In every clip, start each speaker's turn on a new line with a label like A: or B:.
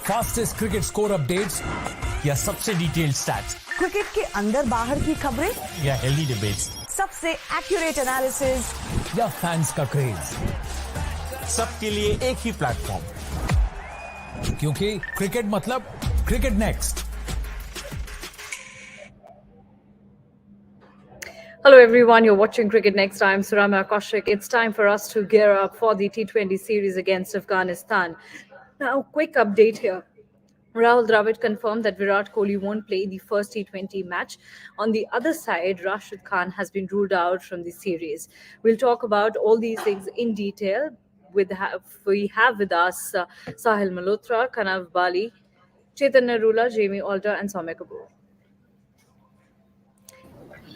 A: Fastest cricket score updates या सबसे detailed stats,
B: cricket के अंदर बाहर की खबरें
A: या हेल्दी डिबेट्स,
B: सबसे एक्यूरेट एनालिसिस
A: या फैंस का क्रेज, सबके लिए एक ही प्लेटफॉर्म, क्योंकि क्रिकेट मतलब cricket next.
C: Hello everyone, you're watching Cricket Next. I'm Sharma. It's time for us to gear up for the T20 series against Afghanistan. Now, quick update here. Rahul Dravid confirmed that Virat Kohli won't play the first T20 match. On the other side, Rashid Khan has been ruled out from the series. We'll talk about all these things in detail. We have with us Sahil Malhotra, Kanav Bali, Chetan Narula, Jamie Alder, and Soumya Kapoor.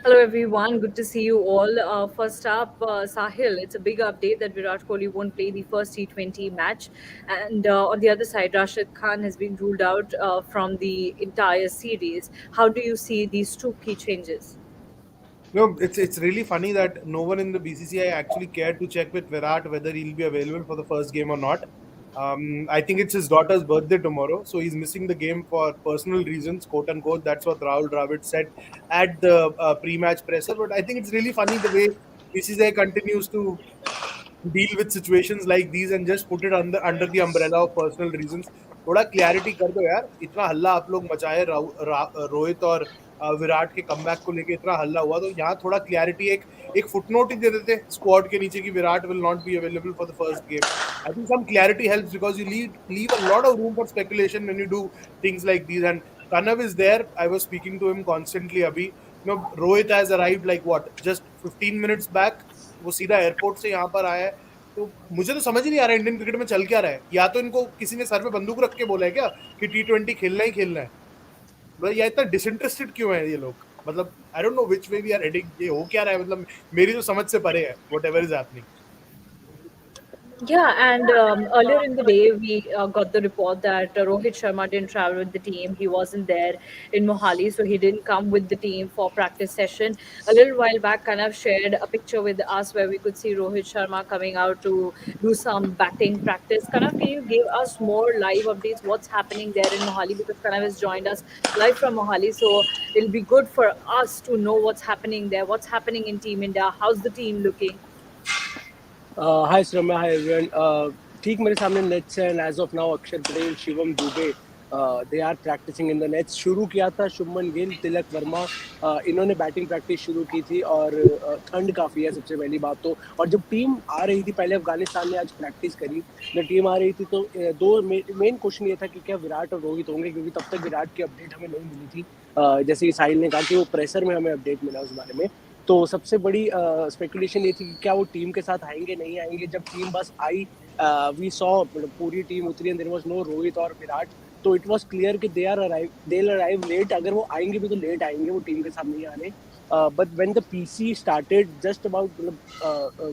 C: Hello everyone, good to see you all. First up, Sahil, it's a big update that Virat Kohli won't play the first T20 match. And on the other side, Rashid Khan has been ruled out from the entire series. How do you see these two key changes?
D: No, it's really funny that no one in the BCCI actually cared to check with Virat whether he'll be available for the first game or not. I think it's his daughter's birthday tomorrow, so he's missing the game for personal reasons, quote unquote. That's what Rahul Dravid said at the pre-match presser. But I think it's really funny the way BCCI continues to deal with situations like these and just put it under the umbrella of personal reasons. थोड़ा clarity कर दो यार, इतना हल्ला आप लोग मचाए रोहित और विराट के कमबैक को लेके इतना हल्ला हुआ, तो यहाँ थोड़ा क्लैरिटी एक फुटनोट ही दे देते स्क्वाड के नीचे कि Virat will not be available for the first game. I think some clarity helps because you leave a lot of room for speculation when you do things like these. And Kanav is there. I was speaking to him constantly abhi. Rohit has arrived like what, just 15 minutes back. वो सीधा airport से यहाँ पर आया है. तो मुझे तो समझ ही नहीं आ रहा इंडियन क्रिकेट में चल क्या रहा है. या तो इनको किसी ने सर पे बंदूक रख के बोला है क्या कि T20 खेलना ही खेलना है. मतलब या इतना डिसइंटरेस्टेड क्यों है ये लोग. मतलब I don't know which way we are heading. ये हो क्या रहा है, मतलब मेरी तो समझ से परे है whatever is happening.
C: Yeah, and earlier in the day, we got the report that Rohit Sharma didn't travel with the team. He wasn't there in Mohali, so he didn't come with the team for practice session. A little while back, Kanav shared a picture with us where we could see Rohit Sharma coming out to do some batting practice. Kanav, can you give us more live updates? What's happening there in Mohali? Because Kanav has joined us live from Mohali, so it'll be good for us to know what's happening there. What's happening in Team India? How's the team looking?
E: Hi Sharma, hi everyone. ठीक मेरे सामने nets हैं. As of now Akshar Patel, Shivam Dube, they are practising in the nets. शुरू किया था शुभमन गिल, तिलक वर्मा, इन्होंने batting practice शुरू की थी. और ठंड काफ़ी है सबसे पहली बात तो. और जब टीम आ रही थी, पहले अफगानिस्तान ने आज प्रैक्टिस करी, जब टीम आ रही थी तो दो मेन क्वेश्चन ये था कि क्या विराट और रोहित होंगे, क्योंकि तब तक विराट की अपडेट हमें नहीं मिली थी. जैसे कि साहिल ने कहा कि वो प्रेशर में हमें अपडेट मिला उस बारे में. तो सबसे बड़ी स्पेकुलेशन ये थी कि क्या वो टीम के साथ आएंगे नहीं आएंगे. जब टीम बस आई, वी सॉ पूरी टीम उतरी and there was no Rohit और विराट. तो इट वाज क्लियर कि दे अराइव लेट. अगर वो आएंगे भी तो लेट आएंगे, वो टीम के साथ नहीं आने. But when the PC started just about,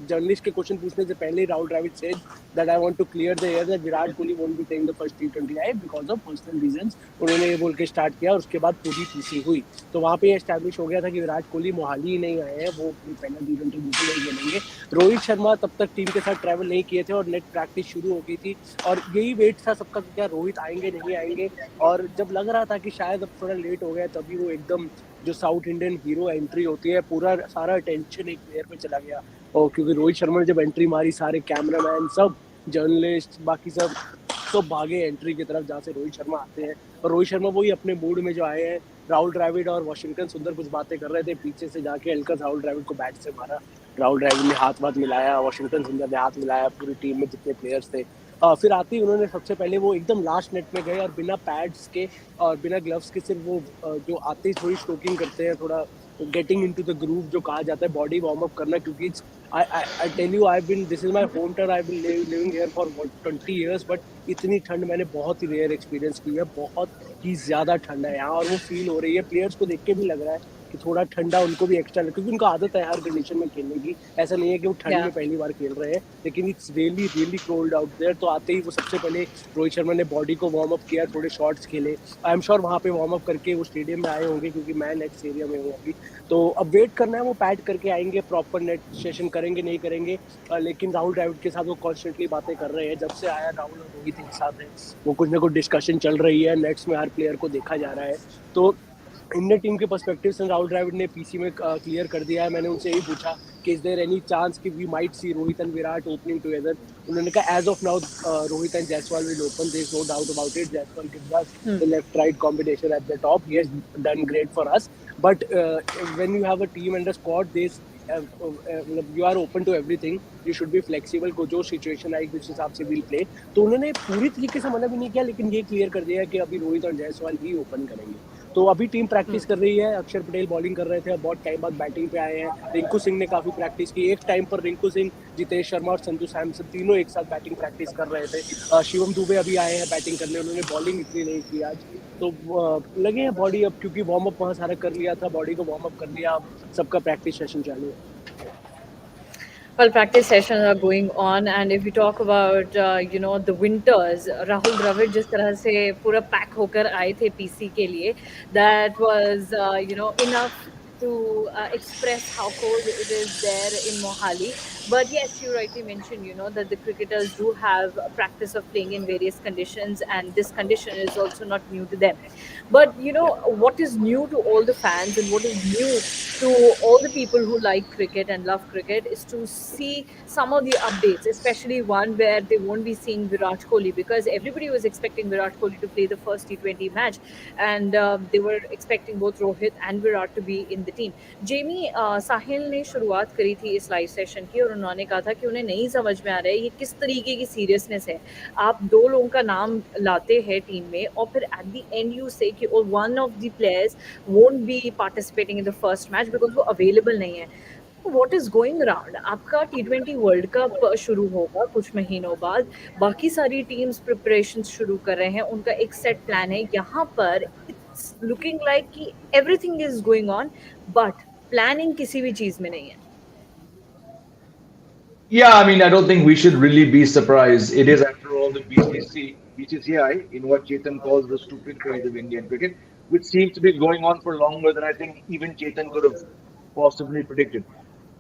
E: journalist के क्वेश्चन पूछने से पहले Rahul Dravid said that I want to clear the air that Virat Kohli won't be playing the first T20I because of personal reasons. उन्होंने ये बोल के स्टार्ट किया और उसके बाद पूरी पीसी हुई. तो वहाँ पे एस्टैब्लिश हो गया था कि विराट कोहली मोहाली ही नहीं आए हैं, वो पहला T20 बिल्कुल नहीं खेलेंगे. रोहित शर्मा तब तक टीम के साथ ट्रैवल नहीं किए थे और नेट प्रैक्टिस शुरू हो गई थी. और यही वेट था सबका कि क्या रोहित आएंगे नहीं आएंगे. और जब लग रहा था कि शायद अब थोड़ा लेट हो गया, तभी वो एकदम जो साउथ इंडियन हीरो एंट्री होती है, पूरा सारा अटेंशन एक प्लेयर पे चला गया. और क्योंकि रोहित शर्मा ने जब एंट्री मारी, सारे कैमरामैन, सब जर्नलिस्ट, बाकी सब भागे एंट्री की तरफ जहाँ से रोहित शर्मा आते हैं. और रोहित शर्मा वही अपने मूड में जो आए हैं. राहुल द्रविड़ और वाशिंगटन सुंदर कुछ बातें कर रहे थे, पीछे से जाके हल्का राहुल द्रविड़ को बैट से मारा. राहुल द्रविड़ ने हाथ मिलाया, वाशिंगटन सुंदर ने हाथ मिलाया, पूरी टीम में जितने प्लेयर्स थे. फिर आते ही उन्होंने सबसे पहले वो एकदम लास्ट नेट में गए और बिना पैड्स के और बिना ग्लव्स के सिर्फ वो जो आते ही थोड़ी स्ट्रोकिंग करते हैं, थोड़ा गेटिंग इनटू द ग्रूव जो कहा जाता है, बॉडी वार्म अप करना. क्योंकि I tell you, this is my home turn, I been living here for 20 years, but इतनी ठंड मैंने बहुत ही रेयर एक्सपीरियंस की है. बहुत ही ज़्यादा ठंड है यहाँ और वो फील हो रही है. प्लेयर्स को देख के भी लग रहा है कि थोड़ा ठंडा उनको भी एक्स्ट्रा, क्योंकि उनको आदत है हर कंडीशन में खेलने की, ऐसा नहीं है कि वो ठंड
C: Yeah.
E: में पहली बार खेल रहे हैं, लेकिन it's really really cold out there. तो आते ही वो सबसे पहले रोहित शर्मा ने बॉडी को वार्म अप किया, थोड़े शॉट्स खेले, आई एम श्योर वहाँ पे वार्म अप करके वो स्टेडियम में आए होंगे, क्योंकि मैं नेक्स्ट एरिया में हूँ अभी। तो अब वेट करना है, वो पैड करके आएंगे, प्रॉपर नेट सेशन करेंगे नहीं करेंगे, लेकिन राहुल द्रविड़ के साथ वो कॉन्स्टेंटली बातें कर रहे हैं। जब से आया राहुल और रोहित एक साथ है, वो कुछ ना कुछ डिस्कशन चल रही है, नेट्स में हर प्लेयर को देखा जा रहा है। तो इंडियन टीम के पर्सपेक्टिव से राहुल द्रविड़ ने पीसी में क्लियर कर दिया है। मैंने उनसे यही पूछा कि इज देयर एनी चांस कि we might see Rohit and Virat opening together. उन्होंने कहा as of now Rohit and Jaiswal will open, there is no doubt about it. Jaiswal gives us the left right combination at the top, he has done great for us, but when you have a team and a squad, this you are open to everything, you should be flexible, को जो situation आएगी उस हिसाब से will play. तो उन्होंने पूरी तरीके से मना भी नहीं किया, लेकिन ये क्लियर कर दिया कि अभी रोहित और जायसवाल ही ओपन करेंगे। तो अभी टीम प्रैक्टिस कर रही है, अक्षर पटेल बॉलिंग कर रहे थे, बहुत टाइम बाद बैटिंग पे आए हैं। रिंकू सिंह ने काफी प्रैक्टिस की, एक टाइम पर रिंकू सिंह, जितेश शर्मा और संजू सैमसन तीनों एक साथ बैटिंग प्रैक्टिस कर रहे थे। शिवम दुबे अभी आए हैं बैटिंग करने, उन्होंने बॉलिंग इतनी नहीं की आज। तो लगे हैं बॉडी अब, क्योंकि वार्म अप वहाँ सारा कर लिया था, बॉडी को वार्म अप कर लिया, अब सबका प्रैक्टिस सेशन चालू है।
C: Well, practice sessions are going on, and if we talk about the winters, Rahul Dravid जिस तरह से पूरा पैक होकर आए थे पीसी के लिए, that was enough to express how cold it is there in Mohali. But yes, you rightly mentioned, that the cricketers do have a practice of playing in various conditions, and this condition is also not new to them. But what is new to all the fans and what is new to all the people who like cricket and love cricket is to see some of the updates, especially one where they won't be seeing Virat Kohli, because everybody was expecting Virat Kohli to play the first T20 match, and they were expecting both Rohit and Virat to be in the team. Jamie Sahil ने शुरुआत करी थी इस live session की, और उन्होंने कहा था कि उन्हें नहीं समझ में आ रहा है ये किस तरीके की सीरियसनेस है। आप दो लोगों का नाम लाते हैं टीम में, और फिर एट द एंड यू से कि one of the players won't be participating in the first match because वो अवेलेबल नहीं है। What is going around? आपका T20 वर्ल्ड कप शुरू होगा कुछ महीनों बाद, बाकी सारी टीम्स प्रिपरेशन शुरू कर रहे हैं, उनका एक सेट प्लान है। यहाँ पर इट्स लुकिंग लाइक कि everything is going on, but planning किसी भी चीज में नहीं है।
F: Yeah, I mean, I don't think we should really be surprised. It is, after all, the BCCI, in what Chetan calls the stupid phase of Indian cricket, which seems to be going on for longer than I think even Chetan could have possibly predicted.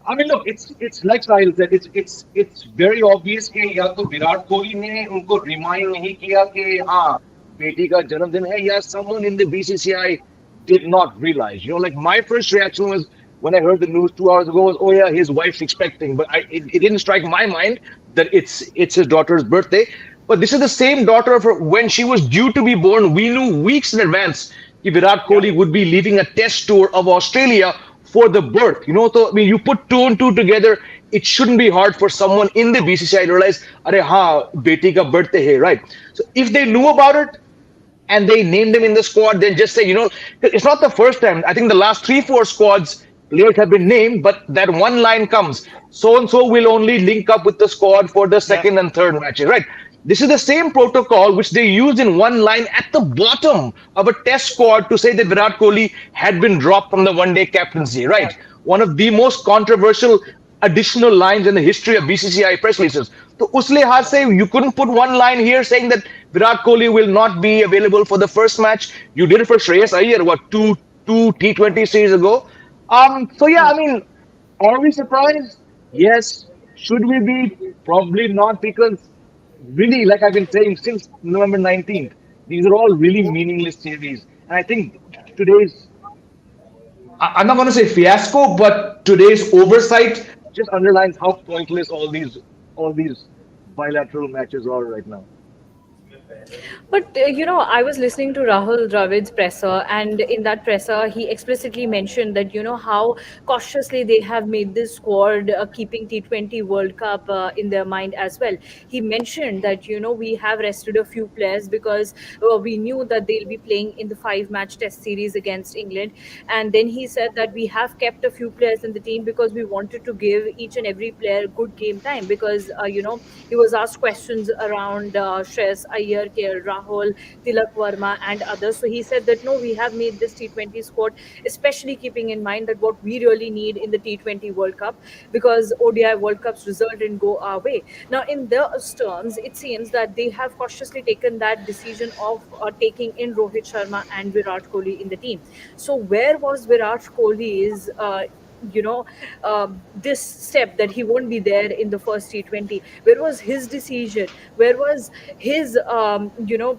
F: I mean, look, it's like Sahil said, it's very obvious कि या तो विराट कोहली ने उनको remind नहीं किया कि हाँ बेटी का जन्मदिन है, या someone in the BCCI did not realize. Like my first reaction was when I heard the news 2 hours ago was, oh yeah, his wife's expecting, but it didn't strike my mind that it's his daughter's birthday. But this is the same daughter of her. When she was due to be born, we knew weeks in advance that Virat Kohli would be leaving a test tour of Australia for the birth. So I mean, you put two and two together, it shouldn't be hard for someone in the BCCI to realize, "Arey ha, beti ka birthday hai," right? So if they knew about it and they named him in the squad, then just say, it's not the first time. I think the last 3-4 squads, players have been named, but that one line comes, so and so will only link up with the squad for the second and third matches, right? This is the same protocol which they used in one line at the bottom of a test squad to say that Virat Kohli had been dropped from the one-day captaincy, right? One of the most controversial additional lines in the history of BCCI press releases. So us lihaz se you couldn't put one line here saying that Virat Kohli will not be available for the first match. You did it for Shreyas Iyer, what, two T20 series ago? So yeah, I mean, are we surprised? Yes. Should we be? Probably not, because really, like I've been saying since November 19th, these are all really meaningless series. And I think today's,
A: I'm not going to say fiasco, but today's oversight
F: just underlines how pointless all these bilateral matches are right now.
C: But I was listening to Rahul Dravid's presser, and in that presser, he explicitly mentioned that how cautiously they have made this squad, keeping T20 World Cup in their mind as well. He mentioned that we have rested a few players because we knew that they'll be playing in the 5-match Test series against England, and then he said that we have kept a few players in the team because we wanted to give each and every player good game time, because he was asked questions around Shreyas Iyer earlier, KL Rahul, Tilak Verma, and others. So he said that no, we have made this T20 squad, especially keeping in mind that what we really need in the T20 World Cup, because ODI World Cup's result didn't go our way. Now, in those terms, it seems that they have cautiously taken that decision of taking in Rohit Sharma and Virat Kohli in the team. So, where was Virat Kohli's you know this step that he won't be there in the first T20? Where was his decision? Where was his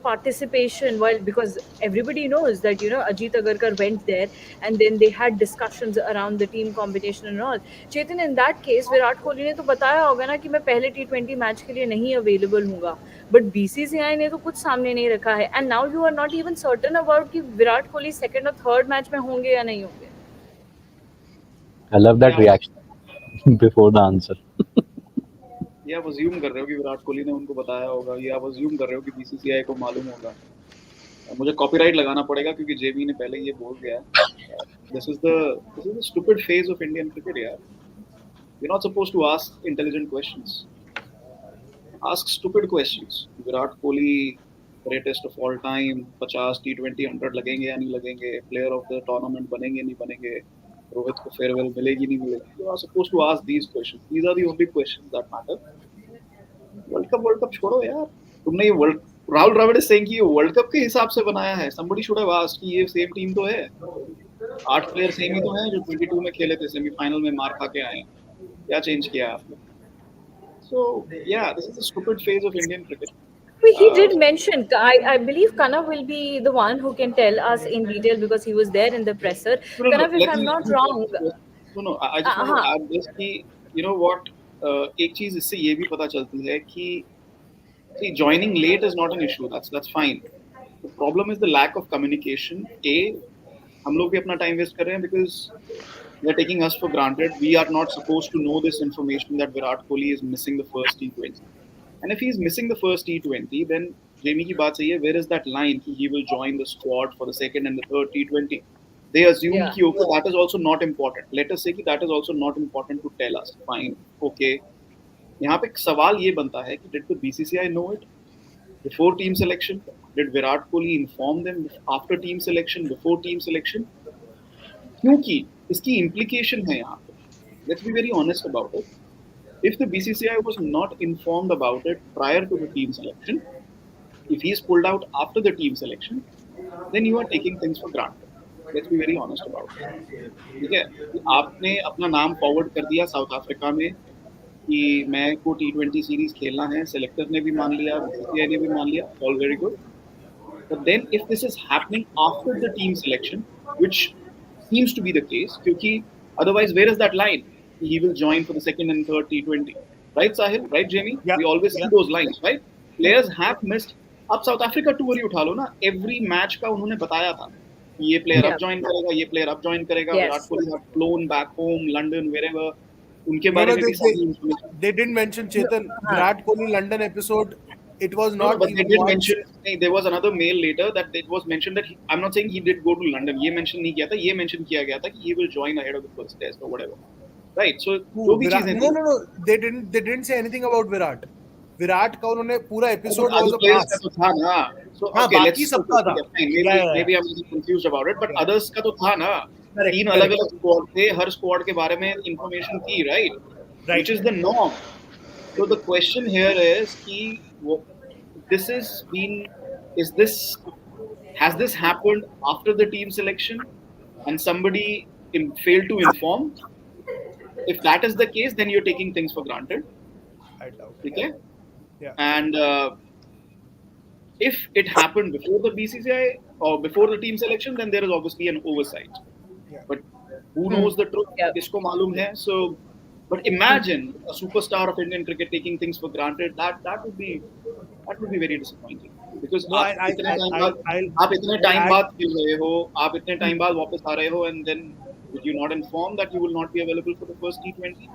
C: participation? While, because everybody knows that Ajit Agarkar went there, and then they had discussions around the team combination and all. Chetan, in that case Virat Kohli ने तो बताया होगा ना कि मैं पहले T20 match के लिए नहीं अवेलेबल हूँगा, बट बीसीसीआई ने तो कुछ सामने नहीं रखा है, and now you are not even certain about कि विराट कोहली सेकंड और थर्ड मैच में होंगे या नहीं होंगे.
G: I love that reaction before the answer.
H: ये आप अज्यूम कर रहे हो कि विराट कोहली ने उनको बताया होगा, ये आप अज्यूम कर रहे हो कि बीसीसीआई को मालूम होगा. मुझे कॉपीराइट लगाना पड़ेगा क्योंकि जेबी ने पहले ये बोल दिया. This is the stupid phase of Indian cricket यार. You not supposed to ask intelligent questions. Ask stupid questions. Virat Kohli greatest of all time, 50 T20 100 लगेंगे या नहीं लगेंगे, प्लेयर ऑफ द टूर्नामेंट बनेंगे नहीं बनेंगे, रोहित को फेयरवेल मिलेगी नहीं मिलेगी. You are supposed to ask these questions. These are the only questions that matter. World cup छोड़ो यार. तुमने ये राहुल द्रविड़ इज सेइंग कि ये वर्ल्ड कप के हिसाब से बनाया है. समबडी शुड हैव आस्क्ड कि ये सेम टीम तो है, 8 प्लेयर सेम ही तो हैं जो 22 में खेले थे, सेमीफाइनल में मार खा के आए हैं. क्या चेंज किया आपने? सो या this is a stupid phase of Indian cricket.
C: He did mention, I believe Kanav will be the one who can tell us in detail because he was there in the presser. Kanav, if I'm not wrong.
H: No, I just want to add this कि you know what, एक चीज इससे ये भी पता चलती है कि see, joining late is not an issue. That's fine. The problem is the lack of communication. हम लोग भी अपना टाइम वेस्ट कर रहे हैं because they are taking us for granted. We are not supposed to know this information that Virat Kohli is missing the first T20. And if he is missing the first T20, then Jamie की बात सही है. Where is that line कि he will join the squad for the second and the third T20? They assume कि okay, that is also not important. Let us say कि that is also not important to tell us. Fine, okay. यहाँ पे सवाल ये बनता है कि did the BCCI know it before team selection? Did Virat Kohli inform them after team selection, before team selection? क्योंकि इसकी implication है यहाँ पे. Let's be very honest about it. If the BCCI was not informed about it prior to the team selection, if he is pulled out after the team selection, then you are taking things for granted. Let's be very honest about it. ठीक है, आपने अपना नाम forward कर दिया south Africa में कि मैं को T20 सीरीज खेलना है, सेलेक्टर ने भी मान लिया, BCCI ने भी मान लिया, all very good. But then if this is happening after the team selection, which seems to be the case, क्योंकि otherwise where is that line? He will join for the second and third T20, right Sahil, right Jamie? Yeah. We always see those lines, right? Players have missed. अब south Africa tour ही उठा लो ना, every match का उन्होंने बताया था कि ये player अब ज्वाइन करेगा, ये प्लेयर अब ज्वाइन करेगा. Virat Kohli have phloem back home, London, wherever. उनके बारे में भी
D: they didn't mention Chetan Virat Kohli London episode. It was not.
H: But they did mention. There was another mail later that it was mentioned that I'm not saying he did go to London. ये mention नहीं किया था. ये mention किया गया था कि he will join ahead of the first test or whatever. Right. So जो भी चीजें.
D: No. They didn't say anything about Virat. Virat का उन्होंने पूरा एपिसोड
H: तो था ना. So okay, बाकी सबका था. Maybe I'm confused about it, but others का तो था ना. 3 अलग-अलग स्क्वाड थे, हर स्क्वाड के बारे में इंफॉर्मेशन थी, right? Which is the norm. So the question here is कि has this happened after the team selection and somebody failed to inform? If that is the case, then you're taking things for granted.
D: I doubt it.
H: Okay?
D: Yeah.
H: And if it happened before the BCCI or before the team selection, then there is obviously an oversight.
D: Yeah.
H: But who knows the truth? Kisko malum hai. So, but imagine a superstar of Indian cricket taking things for granted. That would be very disappointing. Because आप इतने time बाद खेल रहे हो, आप इतने time बाद वापस आ रहे हो, and then did you not inform that you will not be available for the first T20?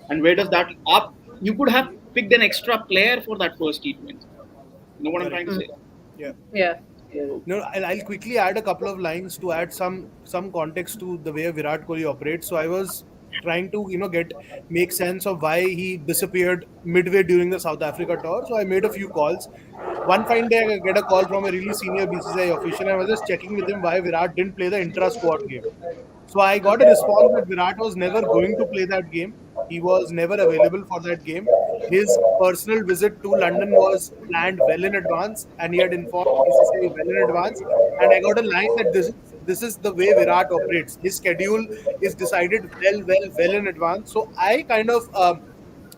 H: And where does that up? You could have picked an extra player for that first T20. You know what I'm trying to say?
C: Yeah.
D: No, I'll quickly add a couple of lines to add some context to the way Virat Kohli operates. So I was trying to make sense of why he disappeared midway during the South Africa tour. So I made a few calls. One fine day, I get a call from a really senior BCCI official. I was just checking with him why Virat didn't play the intra-squad game. So I got a response that Virat was never going to play that game. He was never available for that game. His personal visit to London was planned well in advance, and he had informed BCCI well in advance. And I got a line that this is the way Virat operates. His schedule is decided well in advance. So I kind of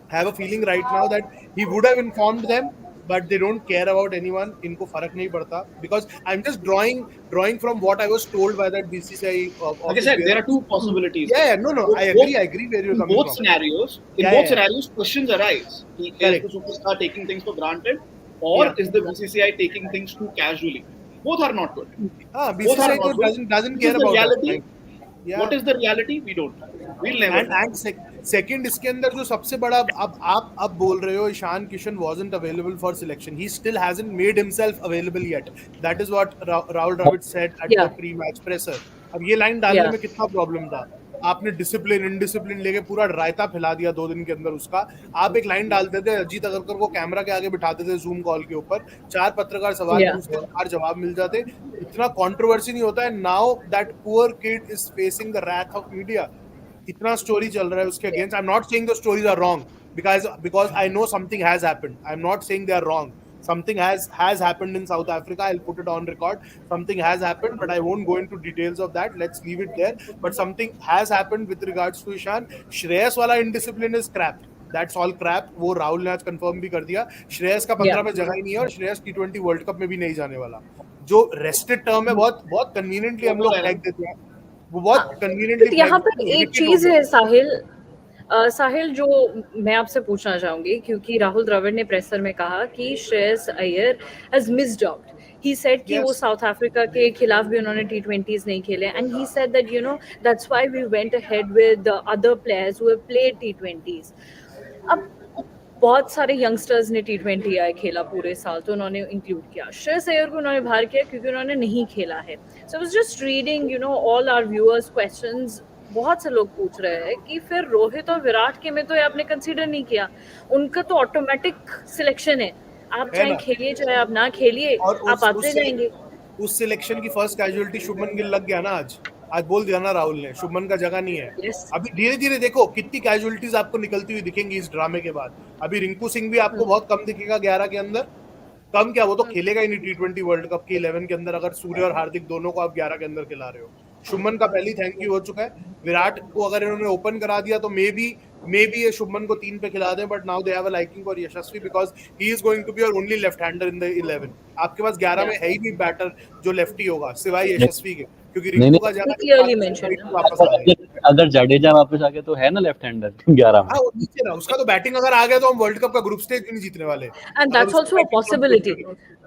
D: have a feeling right now that he would have informed them, but they don't care about anyone. इनको फर्क नहीं पड़ता, because I'm just drawing from what I was told by that BCCI
H: Like I said, there are two possibilities.
D: Yeah, no, I agree where you're coming from.
H: In both scenarios, questions arise. Is the superstar taking things for granted, or is the BCCI taking things too casually? Both are not good.
D: BCCI doesn't care about
H: reality.
D: Yeah.
H: What is the reality? We don't know. We'll never know.
D: And second, इसके अंदर जो सबसे बड़ा अब बोल रहे हो, Ishan Kishan wasn't available for selection. He still hasn't made himself available yet. That is what Rahul Dravid said at the pre-match presser. अब ये लाइन डालने में कितना प्रॉब्लम था? आपने डिसिप्लिन इनडिसिप्लिन लेके पूरा रायता फैला दिया 2 दिन के अंदर उसका. आप एक लाइन डालते थे, अजीत अगरकर को कैमरा के आगे बिठाते थे जूम कॉल के ऊपर, 4 पत्रकार सवाल पूछते, 4 जवाब मिल जाते, इतना कंट्रोवर्सी नहीं होता है. Now that poor kid is facing the wrath of media. इतना स्टोरी चल रहा है उसके against. I am not saying the stories are wrong, because I know something has happened. I'm not saying they are wrong. Something has happened in South Africa. I'll put it on record. Something has happened, but I won't go into details of that. Let's leave it there. But something has happened with regards to Ishan. Shreyas वाला indiscipline is crap. That's all crap. वो राहुल ने आज confirm भी कर दिया. श्रेयस का 15 में जगह ही नहीं है, और श्रेयस T20 वर्ल्ड कप में भी नहीं जाने वाला. जो रेस्टेड टर्म है, बहुत कन्वीनियंटली हम लोग फेंक देते हैं. वो बहुत कन्वीनियंटली.
C: यहाँ पर एक चीज है साहिल जो मैं आपसे पूछना चाहूंगी, क्योंकि राहुल द्रविड़ ने प्रेसर में कहा कि Shreyas Iyer has missed out. He said कि वो साउथ अफ्रीका के खिलाफ भी उन्होंने T20s नहीं खेले, and he said that that's why we went ahead with the other players who have played T20s. अब बहुत सारे यंगस्टर्स ने T20I खेला पूरे साल, तो उन्होंने इंक्लूड किया. श्रेयस अय्यर को उन्होंने बाहर किया क्योंकि उन्होंने नहीं खेला है. So I was just reading all our viewers questions. बहुत से लोग पूछ रहे हैं कि फिर रोहित और विराट के में तो ये आपने कंसीडर नहीं किया. उनका तो ऑटोमेटिक सिलेक्शन है. आप चाहे खेलिए चाहे आप ना खेलिए, आप आते जाएंगे.
D: उस सिलेक्शन की फर्स्ट कैजुअलिटी शुभमन गिल लग गया ना आज बोल दिया ना राहुल ने, शुभमन का जगह नहीं है. अभी धीरे धीरे देखो कितनी कैजुअलिटीज आपको निकलती हुई दिखेंगी इस ड्रामे के बाद. अभी रिंकू सिंह भी आपको बहुत कम दिखेगा 11 के अंदर. कम क्या, वो तो खेलेगा ही नहीं T20 वर्ल्ड कप के 11 के अंदर, अगर सूर्य और हार्दिक दोनों को आप 11 के अंदर खिला रहे हो. शुभमन का पहले थैंक यू हो चुका है. विराट को अगर इन्होंने ओपन करा दिया तो मे बी ये शुभमन को 3 पे खिला दें, but now they have a liking for Yashasvi because he is going to be your only left hander in the 11. आपके पास 11 में है ही नहीं बैटर जो लेफ्टी होगा सिवाय यशस्वी के, क्योंकि रिंकू का जगह वापस आ गया.
G: अगर जडेजा वापस आ गया तो है ना लेफ्ट हैंडर 11 में.
D: वो नीचे रहा उसका, तो बैटिंग अगर आ गया तो हम वर्ल्ड कप का ग्रुप स्टेज भी नहीं जीतने वाले.
C: And that's also a possibility.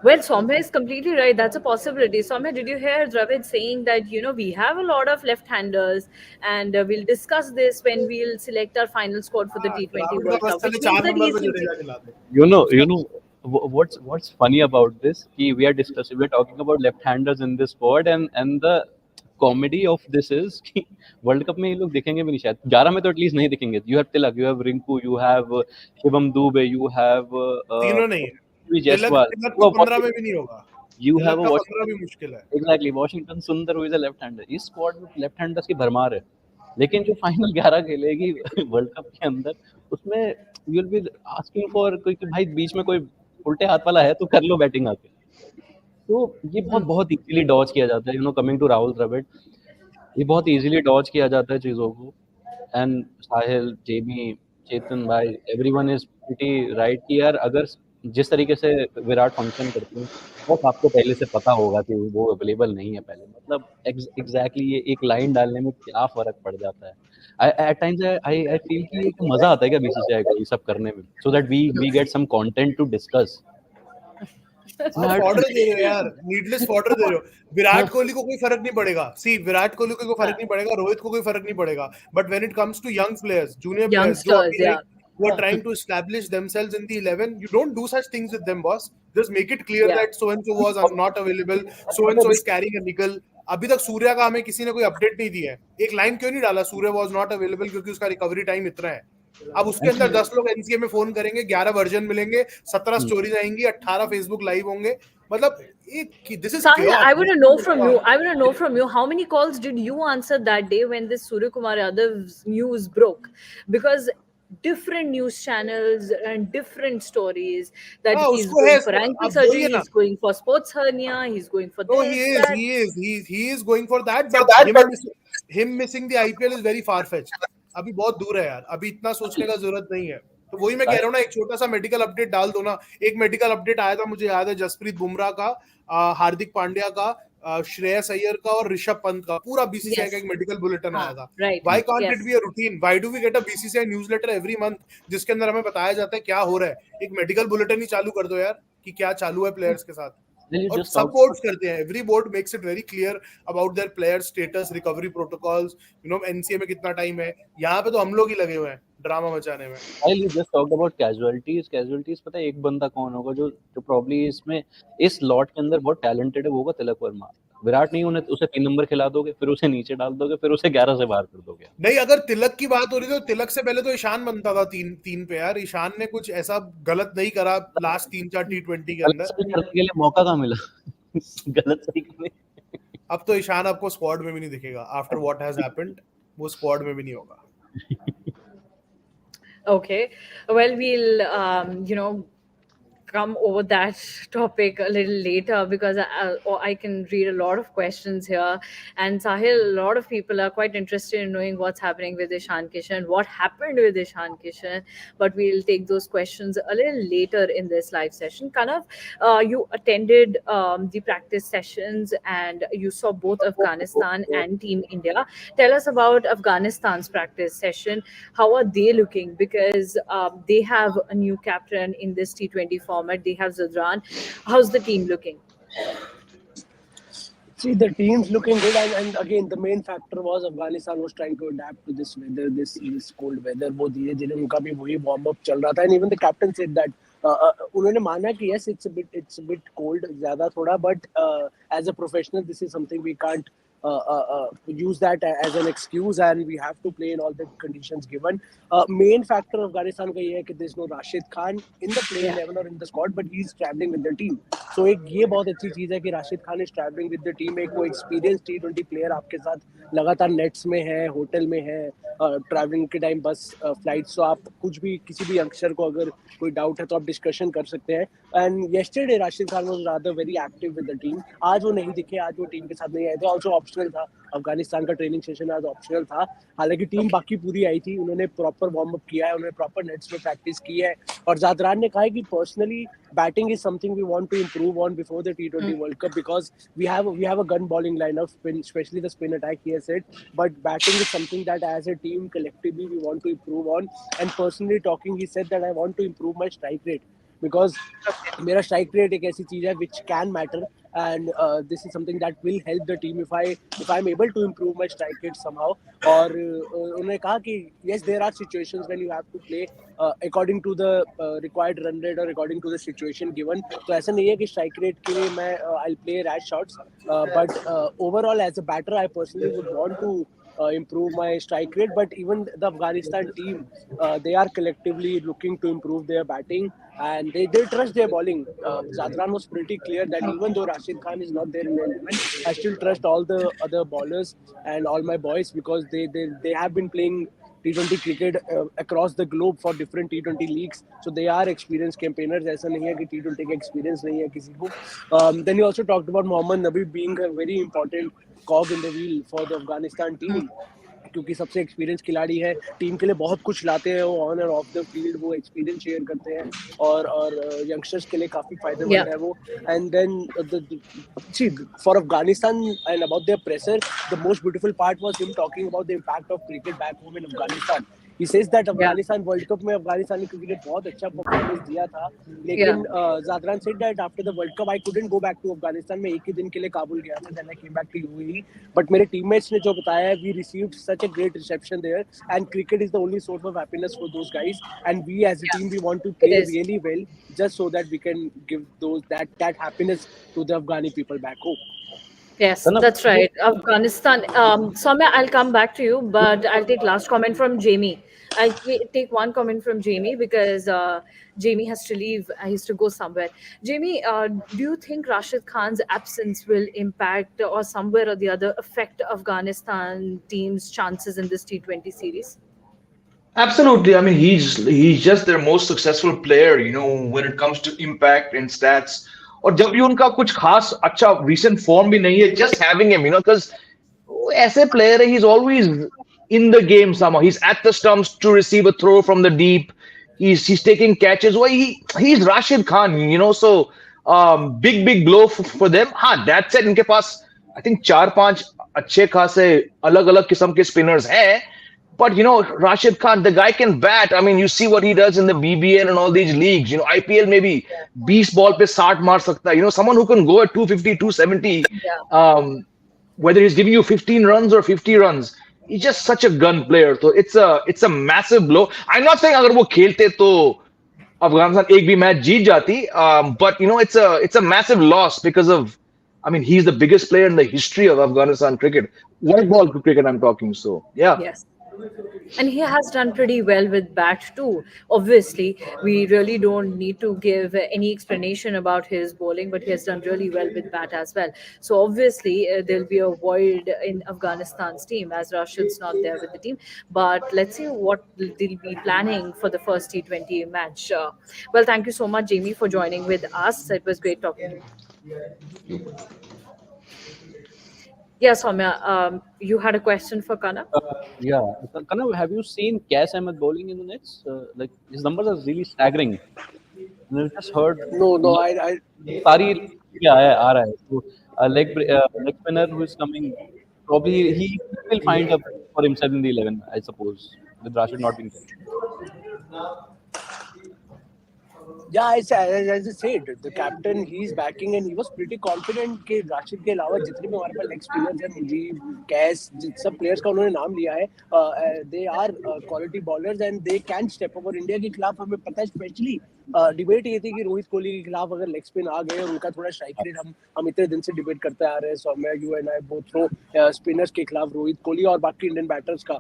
C: Well, Soumya is completely right. That's a possibility. Soumya, did you hear Dravid saying that we have a lot of left-handers, and we'll discuss this when we'll select our final squad for the T20 World Cup.
G: What's funny about this? We are talking about left-handers in this squad, and the comedy of this is कि world cup में ये लोग दिखेंगे भी नहीं शायद. 11 में तो एटलीस्ट नहीं दिखेंगे. You have Tilak, you have Rinku, you have Shivam Dubey, you have
D: तीनों नहीं है.
G: Tilak
D: 15 में भी नहीं होगा.
G: You have a
D: 15 भी मुश्किल है.
G: Exactly, Washington Sundar who is a left-hander. इस स्क्वाड में लेफ्ट-हैंडर्स की भरमार है, लेकिन जो फाइनल 11 खेलेगी वर्ल्ड कप के अंदर, उसमें you will be asking for कोई भाई बीच में कोई उल्टे हाथ वाला है तो कर लो बैटिंग आके. तो ये बहुत इजीली डॉज किया जाता है. कमिंग टू राहुल द्रविड़, ये बहुत इजीली डॉज किया जाता है चीज़ों को. एंड साहिल, जेमी, चेतन भाई, एवरीवन इज प्रीटी राइट कि यार अगर जिस तरीके से विराट फंक्शन करते हैं वो आपको पहले से पता होगा कि वो अवेलेबल नहीं है पहले. मतलब एग्जैक्टली ये एक लाइन डालने में क्या फर्क पड़ जाता है. एट टाइम्स आई फील कि एक मजा आता है क्या बीसीसीआई को ये सब करने में, so that we get some content to discuss.
D: Fodder दे रहे हो यार, नीडलेस फॉर्डर दे रहे हो. विराट कोहली को कोई फर्क नहीं पड़ेगा. सी, विराट कोहली को कोई फर्क नहीं पड़ेगा, रोहित को कोई फर्क नहीं पड़ेगा, but when it comes to young players, junior players who are trying to establish themselves in the 11, you don't do such things with them, boss. Just make it clear that so and so was not available, so and so is carrying a nickel. अभी तक सूर्या का हमें किसी ने कोई update नहीं दिया है. एक लाइन क्यों नहीं डाला सूर्या वाज नॉट अवेलेबल क्योंकि उसका रिकवरी टाइम इतना है. अब उसके अंदर 10 लोग एनसीए में फोन करेंगे, 11 वर्जन मिलेंगे, 17 स्टोरीज आएंगी, 18 फेसबुक लाइव होंगे. मतलब this is
C: Sahil,
D: chaos.
C: I want to know from you. I want to know from you how many calls did you answer that day when this Surya Kumar Yadav news broke? Because different news channels and different stories that
D: हाँ,
C: he's
D: उसको है
C: going for ankle
D: अब वही
C: surgery,
D: है ना.
C: he's going for sports hernia, he's going for
D: No,
C: this, that.
D: he is going for that, but him missing the IPL is very far fetched. अभी बहुत दूर है यार, अभी इतना सोचने का जरूरत नहीं है. तो वही मैं कह रहा हूँ ना, एक छोटा सा मेडिकल अपडेट डाल दो ना. एक मेडिकल अपडेट आया था, मुझे याद है, जसप्रीत बुमराह का, हार्दिक पांड्या का, श्रेयस अय्यर का और ऋषभ पंत का, पूरा बीसीसीआई का एक मेडिकल बुलेटिन आया था. Why can't it be a routine? Why do we get a BCCI newsletter every month जिसके अंदर हमें बताया जाता है क्या हो रहा है? एक मेडिकल बुलेटिन ही चालू कर दो यार कि क्या चालू है प्लेयर्स के साथ. और सब बोर्ड्स करते हैं. Every board makes it very clear about their player status, recovery protocols. NCA में कितना टाइम है. यहाँ पे तो हम लोग ही लगे हुए हैं ड्रामा मचाने में.
G: I just talked about casualties पता है एक बंदा कौन होगा जो प्रॉब्ली इसमें इस लॉट के अंदर बहुत टैलेंटेड है, वो होगा तिलक वर्मा. विराट नहीं, उन्हें उसे 3 नंबर खिला दोगे, फिर उसे नीचे डाल दोगे, फिर उसे 11 से बाहर कर दोगे.
D: नहीं, अगर तिलक की बात हो रही तो तिलक से पहले तो ईशान बनता था 3 पे यार. ईशान ने कुछ ऐसा गलत नहीं करा लास्ट 3-4 T20 के अंदर.
G: के लिए मौका कहाँ मिला. गलत सही करने.
D: अब तो ईशान आपको स्क्वाड में भी नहीं दिखेगा. आफ्टर व्हाट हैज हैपेंड वो स्क्वाड में भी नहीं होगा.
C: Okay, well, we'll come over that topic a little later because I can read a lot of questions here, and Sahil, a lot of people are quite interested in knowing what's happening with Ishan Kishan, what happened with Ishan Kishan, but we'll take those questions a little later in this live session. Kanav, you attended the practice sessions and you saw both Afghanistan and Team India. Tell us about Afghanistan's practice session. How are they looking? Because they have a new captain in this T20 format. They have Zadran. How's the team looking?
E: See, the team's looking good, and again, the main factor was Afghanistan was trying to adapt to this weather, this cold weather. वो धीरे-धीरे उनका भी वही warm up चल रहा था, and even the captain said that उन्होंने माना कि yes, it's a bit cold, ज़्यादा थोड़ा, but as a professional, this is something we can't use that as an excuse, and we have to play in all the conditions given. Main factor Afghanistan का ये है कि there's no Rashid Khan in the playing 11 or in the squad, but he's traveling with the team. So एक ये बहुत अच्छी चीज़ है कि Rashid Khan is traveling with the team. एक वो experienced T20 player आपके साथ लगातार नेट्स में है, होटल में है, ट्रैवलिंग के टाइम बस फ्लाइट्स. तो आप कुछ भी किसी भी यंगस्टर को अगर कोई डाउट है तो आप डिस्कशन कर सकते हैं. And yesterday Rashid Khan was rather very active with the team. आज वो नहीं दिखे, आज वो टीम के साथ नहीं आए थे. ऑल्सो ऑप्शनल था, अफगानिस्तान का ट्रेनिंग सेशन आज ऑप्शनल था. हालांकि टीम बाकी पूरी आई थी, उन्होंने प्रॉपर वार्म अप किया है, उन्होंने प्रॉपर नेट्स में प्रैक्टिस की है. और जादरान ने कहा है कि personally batting is something we want to improve on before the T20 World Cup because we have a gun bowling lineup, especially the spin attack, he has said. But batting is something that as a team collectively we want to improve on. And personally talking, he said that I want to improve my strike rate because मेरा strike rate एक ऐसी चीज है which can matter, and this is something that will help the team if I'm able to improve my strike rate somehow. और उन्होंने कहा कि yes, there are situations when you have to play according to the required run rate or according to the situation given. तो ऐसा नहीं है कि strike rate के लिए मैं I'll play rash shots, but overall as a batter I personally would want to improve my strike rate. But even the Afghanistan team, they are collectively looking to improve their batting, and they trust their bowling. Zadran was pretty clear that even though Rashid Khan is not there in the 11, I still trust all the other bowlers and all my boys because they have been playing T20 cricket across the globe for different T20 leagues, so they are experienced campaigners. ऐसा नहीं है कि T20 का experience नहीं है किसी को. Then he also talked about Mohammad Nabi being a very important cog in the wheel for the Afghanistan team, क्योंकि सबसे एक्सपीरियंस खिलाड़ी है, टीम के लिए बहुत कुछ लाते हैं वो ऑन और ऑफ द फील्ड, वो एक्सपीरियंस शेयर करते हैं और यंगस्टर्स के लिए काफी फायदेमंद है वो. And then see for Afghanistan and about their presser, the most beautiful part was him talking about the impact of cricket back home in Afghanistan. He says that Afghanistan World Cup में अफगानिस्तानी cricket बहुत अच्छा performance दिया था, लेकिन Zadran said that after the World Cup I couldn't go back to Afghanistan. मैं एक ही दिन के लिए काबुल गया था, then I came back to UAE. But मेरे teammates ने जो बताया, we received such a great reception there, and cricket is the only source of happiness for those guys. And we as a team, we want to play really well, just so that we can give that happiness to the Afghani people back home.
C: Yes,
G: Pranav,
C: that's right. Afghanistan. Soumya, I'll come back to you, but I'll take last comment from Jamie. Take one comment from Jamie because Jamie has to leave. He has to go somewhere. Jamie, do you think Rashid Khan's absence will impact or somewhere or the other affect Afghanistan team's chances in this T20 series?
F: Absolutely. I mean, he's just their most successful player, when it comes to impact and stats. और जब भी उनका कुछ खास अच्छा recent form भी नहीं है, just having him, because ऐसे player है, he's always in the game somehow. He's at the stumps to receive a throw from the deep. He's taking catches. Well, he's Rashid Khan, so big blow for them. हाँ, that said, इनके पास I think 4-5 अच्छे खासे अलग-अलग किस्म के spinners हैं. But Rashid Khan, the guy can bat. I mean, you see what he does in the BBL and all these leagues. IPL maybe 20 ball pe 60 maar sakta. Someone who can go at 250, 270. Whether he's giving you 15 runs or 50 runs, he's just such a gun player. So it's a massive blow. I'm not saying agar wo khelte to Afghanistan ek bhi match jeet jati. But it's a massive loss because of. I mean, he's the biggest player in the history of Afghanistan cricket. White ball cricket, I'm talking. So yeah.
C: Yes. And he has done pretty well with bat too. Obviously, we really don't need to give any explanation about his bowling, but he has done really well with bat as well. So obviously, there'll be a void in Afghanistan's team as Rashid's not there with the team. But let's see what they'll be planning for the first T20 match. Well, thank you so much, Jamie, for joining with us. It was great talking to you. Yes, Soumya, you had a question for Kana?
G: Yeah, Kanav, have you seen Cas Ahmed bowling in the nets? Like his numbers are really staggering. And I just heard.
E: No, I
G: सारी आ रहा है. So leg spinner who is coming, probably he will find up for himself in the 11, I suppose, with Rashid not being there.
E: Yeah, as I said, the captain, he's backing and he was pretty confident कि राशिद के अलावा जितने भी हमारे पास leg spinners हैं, मुजीब, कैस, सब players का उन्होंने नाम लिया है, they are quality bowlers and they can step up. और इंडिया के खिलाफ हमें पता है, स्पेशली डिबेट ये थी कि रोहित कोहली के खिलाफ अगर लेग स्पिन आ गए और उनका थोड़ा स्ट्राइक रेट हम इतने दिन से डिबेट करते आ रहे हैं, Saumya, you and I both throw spinners के खिलाफ रोहित कोहली और बाकी इंडियन बैटर्स का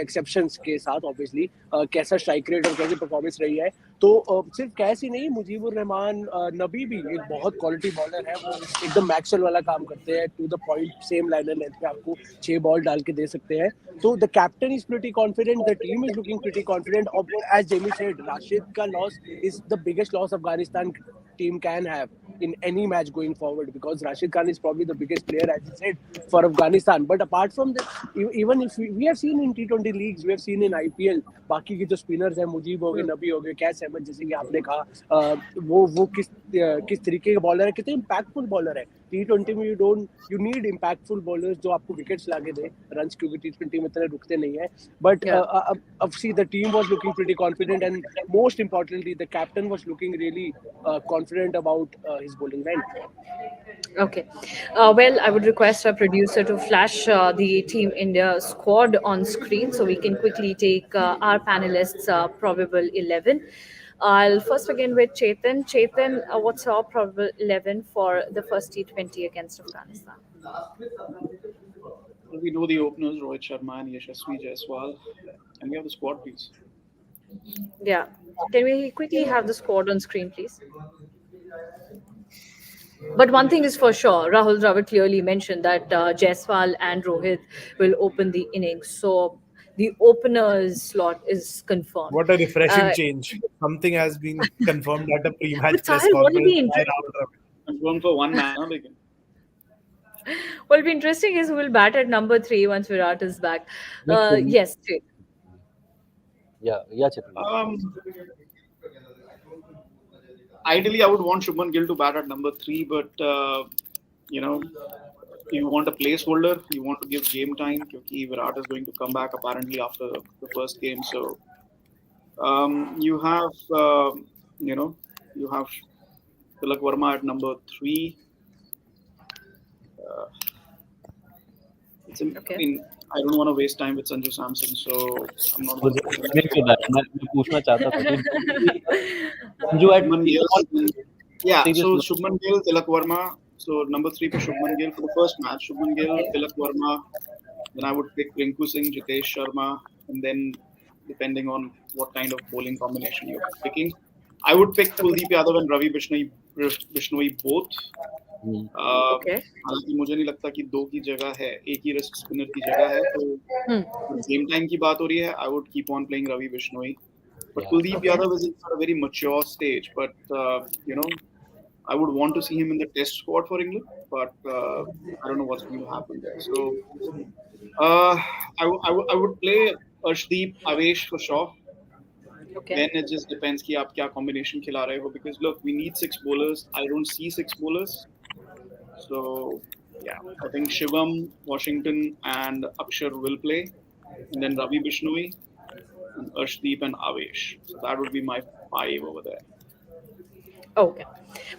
E: एक्सेप्शंस के साथ ऑब्वियसली कैसा स्ट्राइक रेट और कैसी परफॉर्मेंस रही है. तो सिर्फ कैस ही नहीं, मुजीबुर रहमान, नबी भी एक बहुत क्वालिटी बॉलर है. वो एकदम मैक्सवेल वाला काम करते हैं, to the point, same liner length पे आपको 6 बॉल डाल के दे सकते हैं. तो the captain is pretty confident, the team is looking pretty confident. और एज जेमी सेड, राशिद का loss is the biggest loss Afghanistan team can have in any match going forward, because Rashid Khan is probably the biggest player, as you said, for Afghanistan. But apart from that, even if we have seen in T20 leagues, we have seen in IPL, बाकी के जो spinners हैं, मुजीब हो गए, नबी हो गए, कैस अहमद, जैसे कि आपने कहा, वो किस तरीके के बॉलर है, कितने इम्पैक्टफुल बॉलर है. T20 में you need impactful bowlers जो आपको विकेट्स लाके दे रन्स, क्योंकि T20 में इतने रुकते नहीं है. But see, the team was looking pretty confident, and most importantly, the captain was looking really confident about his bowling line.
C: Okay. Well, I would request our producer to flash the Team India squad on screen so we can quickly take our panelists' probable 11. I'll first begin with Chetan. Chetan, what's your probable 11 for the first T20 against Afghanistan?
H: We know the openers, Rohit Sharma and Yashasvi Jaiswal. And we have the squad, please.
C: Yeah. Can we quickly have the squad on screen, please? But one thing is for sure, Rahul Dravid clearly mentioned that Jaiswal and Rohit will open the innings. So the openers slot is confirmed.
D: What a refreshing change. Something has been confirmed at a pre-match press
C: Sahil, what will be
D: conference by Rahul Dravid.
H: I'm going for one man.
C: What will be interesting is who will bat at number 3 once Virat is back. Yes, Chetan.
G: Yeah, Chetan.
H: Ideally, I would want Shubman Gill to bat at number 3, but you want a placeholder, you want to give game time, because Virat is going to come back apparently after the first game. So you have Tilak Verma at number 3.
C: Okay.
H: I mean, I don't want to waste time with Sanju Samson, so I'm not going to.
G: मैं पूछना चाहता था. Sanju at
H: Yeah, so Shubman Gill, Tilak Verma, So number 3 for Shubman Gill for the first match. Shubman Gill, Tilak Verma. Then I would pick Rinku Singh, Jitesh Sharma, and then depending on what kind of bowling combination you're picking, I would pick Kuldeep Yadav and Ravi Bishnoi both.
C: Okay.
H: हालांकि मुझे नहीं लगता कि दो की जगह है, एक ही रिस्क स्पिनर की जगह है, तो गेम टाइम की बात हो रही है, I would keep on playing Ravi Bishnoi. But Kuldeep Yadav is in a very mature stage, but I would want to see him in the test squad for England, but I don't know what's going to happen there. So I would play Arshdeep, Avesh for sure.
C: Okay.
H: Then it just depends कि आप क्या combination खिला रहे हो, because look, we need 6 bowlers. I don't see 6 bowlers. So yeah, I think Shivam, Washington, and Akshar will play, and then Ravi Bishnoi, and Arshdeep and Avesh. So that would be my 5 over there.
C: Okay.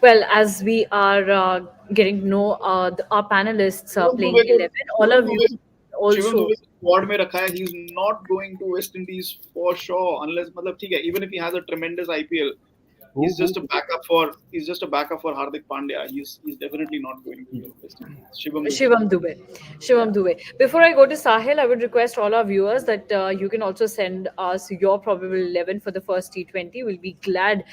C: Well, as we are getting to know our panelists playing 11, all of you
H: Shivam
C: also.
H: Dubey squad में रखा है. He's not going to West Indies for sure, unless मतलब ठीक है. Even if he has a tremendous IPL, he's just a backup for Hardik Pandya. He's definitely not going to West Indies.
C: Shivam Dubey. Before I go to Sahil, I would request all our viewers that you can also send us your probable 11 for the first T20. We'll be glad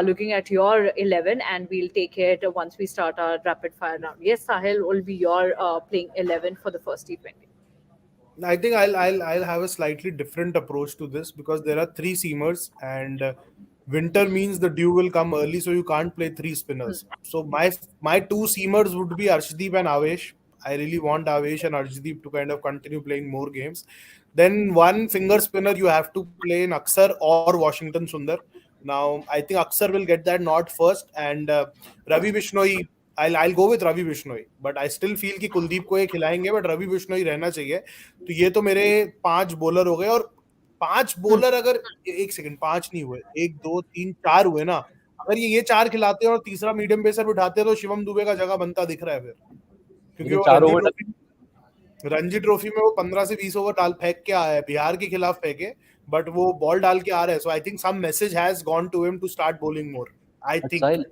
C: looking at your 11, and we'll take it once we start our rapid fire round. Yes, Sahil will be your playing 11 for the first T20.
D: I think I'll have a slightly different approach to this, because there are 3 seamers, and winter means the dew will come early, so you can't play 3 spinners. So my 2 seamers would be Arshdeep and Avesh. I really want Avesh and Arshdeep to kind of continue playing more games. Then one finger spinner you have to play in Akshar or Washington Sundar. Now I think Akshar will get that nod first, and Ravi Bishnoi. I'll go with Ravi Bishnoi, but I still feel कि कुलदीप को ये खिलाएंगे, but Ravi Bishnoi रहना चाहिए. तो ये तो मेरे 5 बॉलर हो गए, और 5 बॉलर अगर 1 सेकंड 5 नहीं हुए, 1 2 3 4 हुए ना. अगर ये 4 खिलाते हैं और तीसरा मीडियम पेसर बिठाते हैं, तो शिवम दुबे का जगह बनता दिख रहा है फिर, क्योंकि वो रणजी ट्रॉफी में वो 15 से 20 ओवर डाल फेंक के आया है, बिहार के खिलाफ फेंके, बट वो बॉल डाल के आ रहा है. So I think some message has gone to him to start bowling more. I think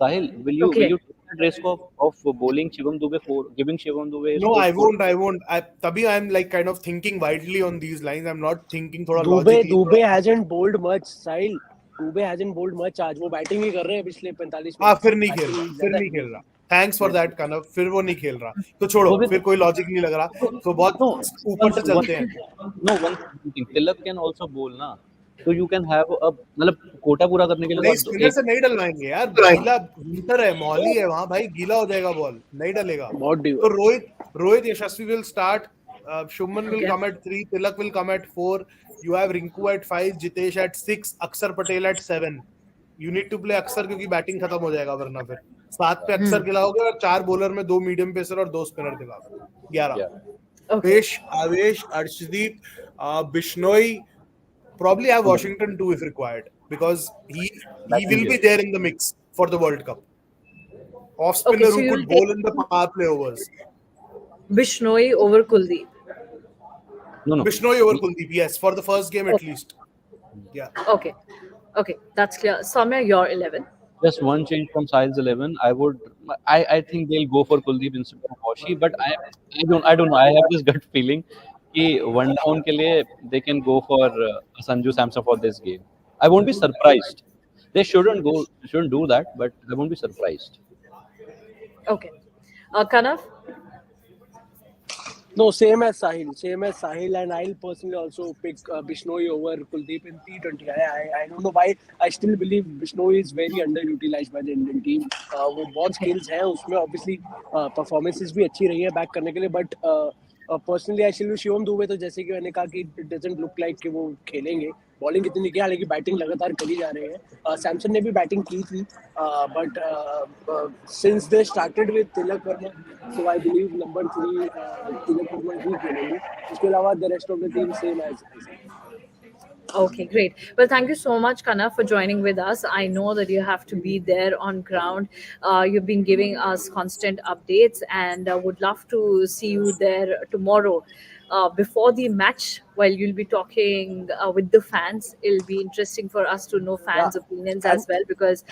G: Sahil, will you take the risk of bowling Shivam Dubey for giving Shivam Dubey?
D: No, I won't. Tabhi I'm like kind of thinking widely on these lines. I'm not thinking थोड़ा
E: Dubey
D: logically.
E: hasn't bowled much, Sahil. Dubey hasn't bowled much. आज वो batting ही कर रहे हैं पिछले 45 minute.
D: हाँ, फिर नहीं खेल रहा. Thanks for that, Kanav. फिर वो नहीं खेल रहा. तो छोड़ो, फिर कोई लॉजिक नहीं लग रहा. तो बहुत ऊपर से चलते हैं.
G: No, one thing. Tilak can also bowl ना. So you can have a मतलब कोटा पूरा करने के लिए
D: नहीं, स्पिनर से नहीं डलवाएंगे यार. गीला विंटर है, मोहाली है वहाँ भाई, गीला हो जाएगा बॉल, नहीं डलेगा. तो रोहित यशस्वी will start. Shubman will come at 3. Tilak will come at 4. You have Rinku at 5. Jitesh at 6. Akshar Patel at 7. You need to play Akshar क्योंकि बैटिंग खत्म हो जाएगा वरना फिर 7 पे अक्सर खिलाओगे, और 4 बॉलर में 2 मीडियम पेसर और 2 स्पिनर खिलाओगे. 11. Avesh, Arshdeep, Bishnoi. Probably have Washington too if required, because he will be there in the mix for the World Cup. Off spinner who could bowl in the power play overs.
C: Bishnoi over Kuldeep.
G: No.
D: Bishnoi over Kuldeep, yes, for the first game at least. Yeah.
C: Okay, that's clear. Soumya, your 11.
G: Just one change from Sahil's 11. I think they'll go for Kuldeep instead of Washi, but I don't know. I have this gut feeling कि one down के लिए they can go for Sanju Samson for this game. I won't be surprised. They shouldn't do that, but I won't be surprised.
C: Okay. Kanav?
E: No, same as Sahil, and I'll personally also pick Bishnoi over Kuldeep in T20. I don't know why. I still believe Bishnoi is very underutilized by the Indian team. वो बहुत skills हैं उसमें, obviously performances भी अच्छी रही है back करने के लिए, but personally I Shiv Shivam Dube, तो जैसे कि मैंने कहा कि इट डजंट लुक लाइक कि वो खेलेंगे. बॉलिंग इतनी की, हालांकि बैटिंग लगातार करी जा रहे हैं. सैमसन ने भी बैटिंग की थी, but since they started with Tilak Varma, so I believe number 3 Tilak Varma ही खेलेंगे. उसके अलावा the rest of the team same as.
C: Okay, great. Well, thank you so much, Kanav, for joining with us. I know that you have to be there on ground. You've been giving us constant updates, and would love to see you there tomorrow before the match, while you'll be talking with the fans. It'll be interesting for us to know fans' opinions as well, because,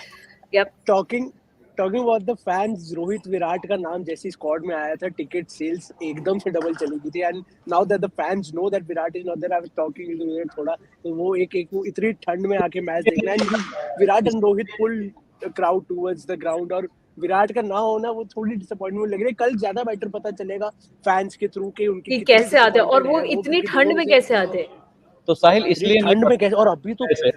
E: Talking talking about the fans, Rohit Virat का नाम जैसी squad में आया था, ticket sales एकदम से double चली गई थी. And now that the fans know that Virat is not there, I was talking to थोड़ा, तो वो एक वो इतनी ठंड में आके मैच देखना, and Virat and Rohit pull crowd towards the ground. और विराट का ना होना वो थोड़ी डिसअपॉइंटमेंट लग रही है. कल ज्यादा बेटर पता चलेगा फैंस के थ्रू के उनकी
C: कि
E: कितनी
C: कैसे आते हैं और
E: disappointed
C: वो
E: है
C: इतनी
E: क्योंकि
C: ठंड
E: दोनों
C: में
E: से
C: कैसे आते हैं.
G: तो साहिल
E: इतनी
G: इसलिए नहीं
E: ठंड में कैसे, और अभी तो
G: ऐसे।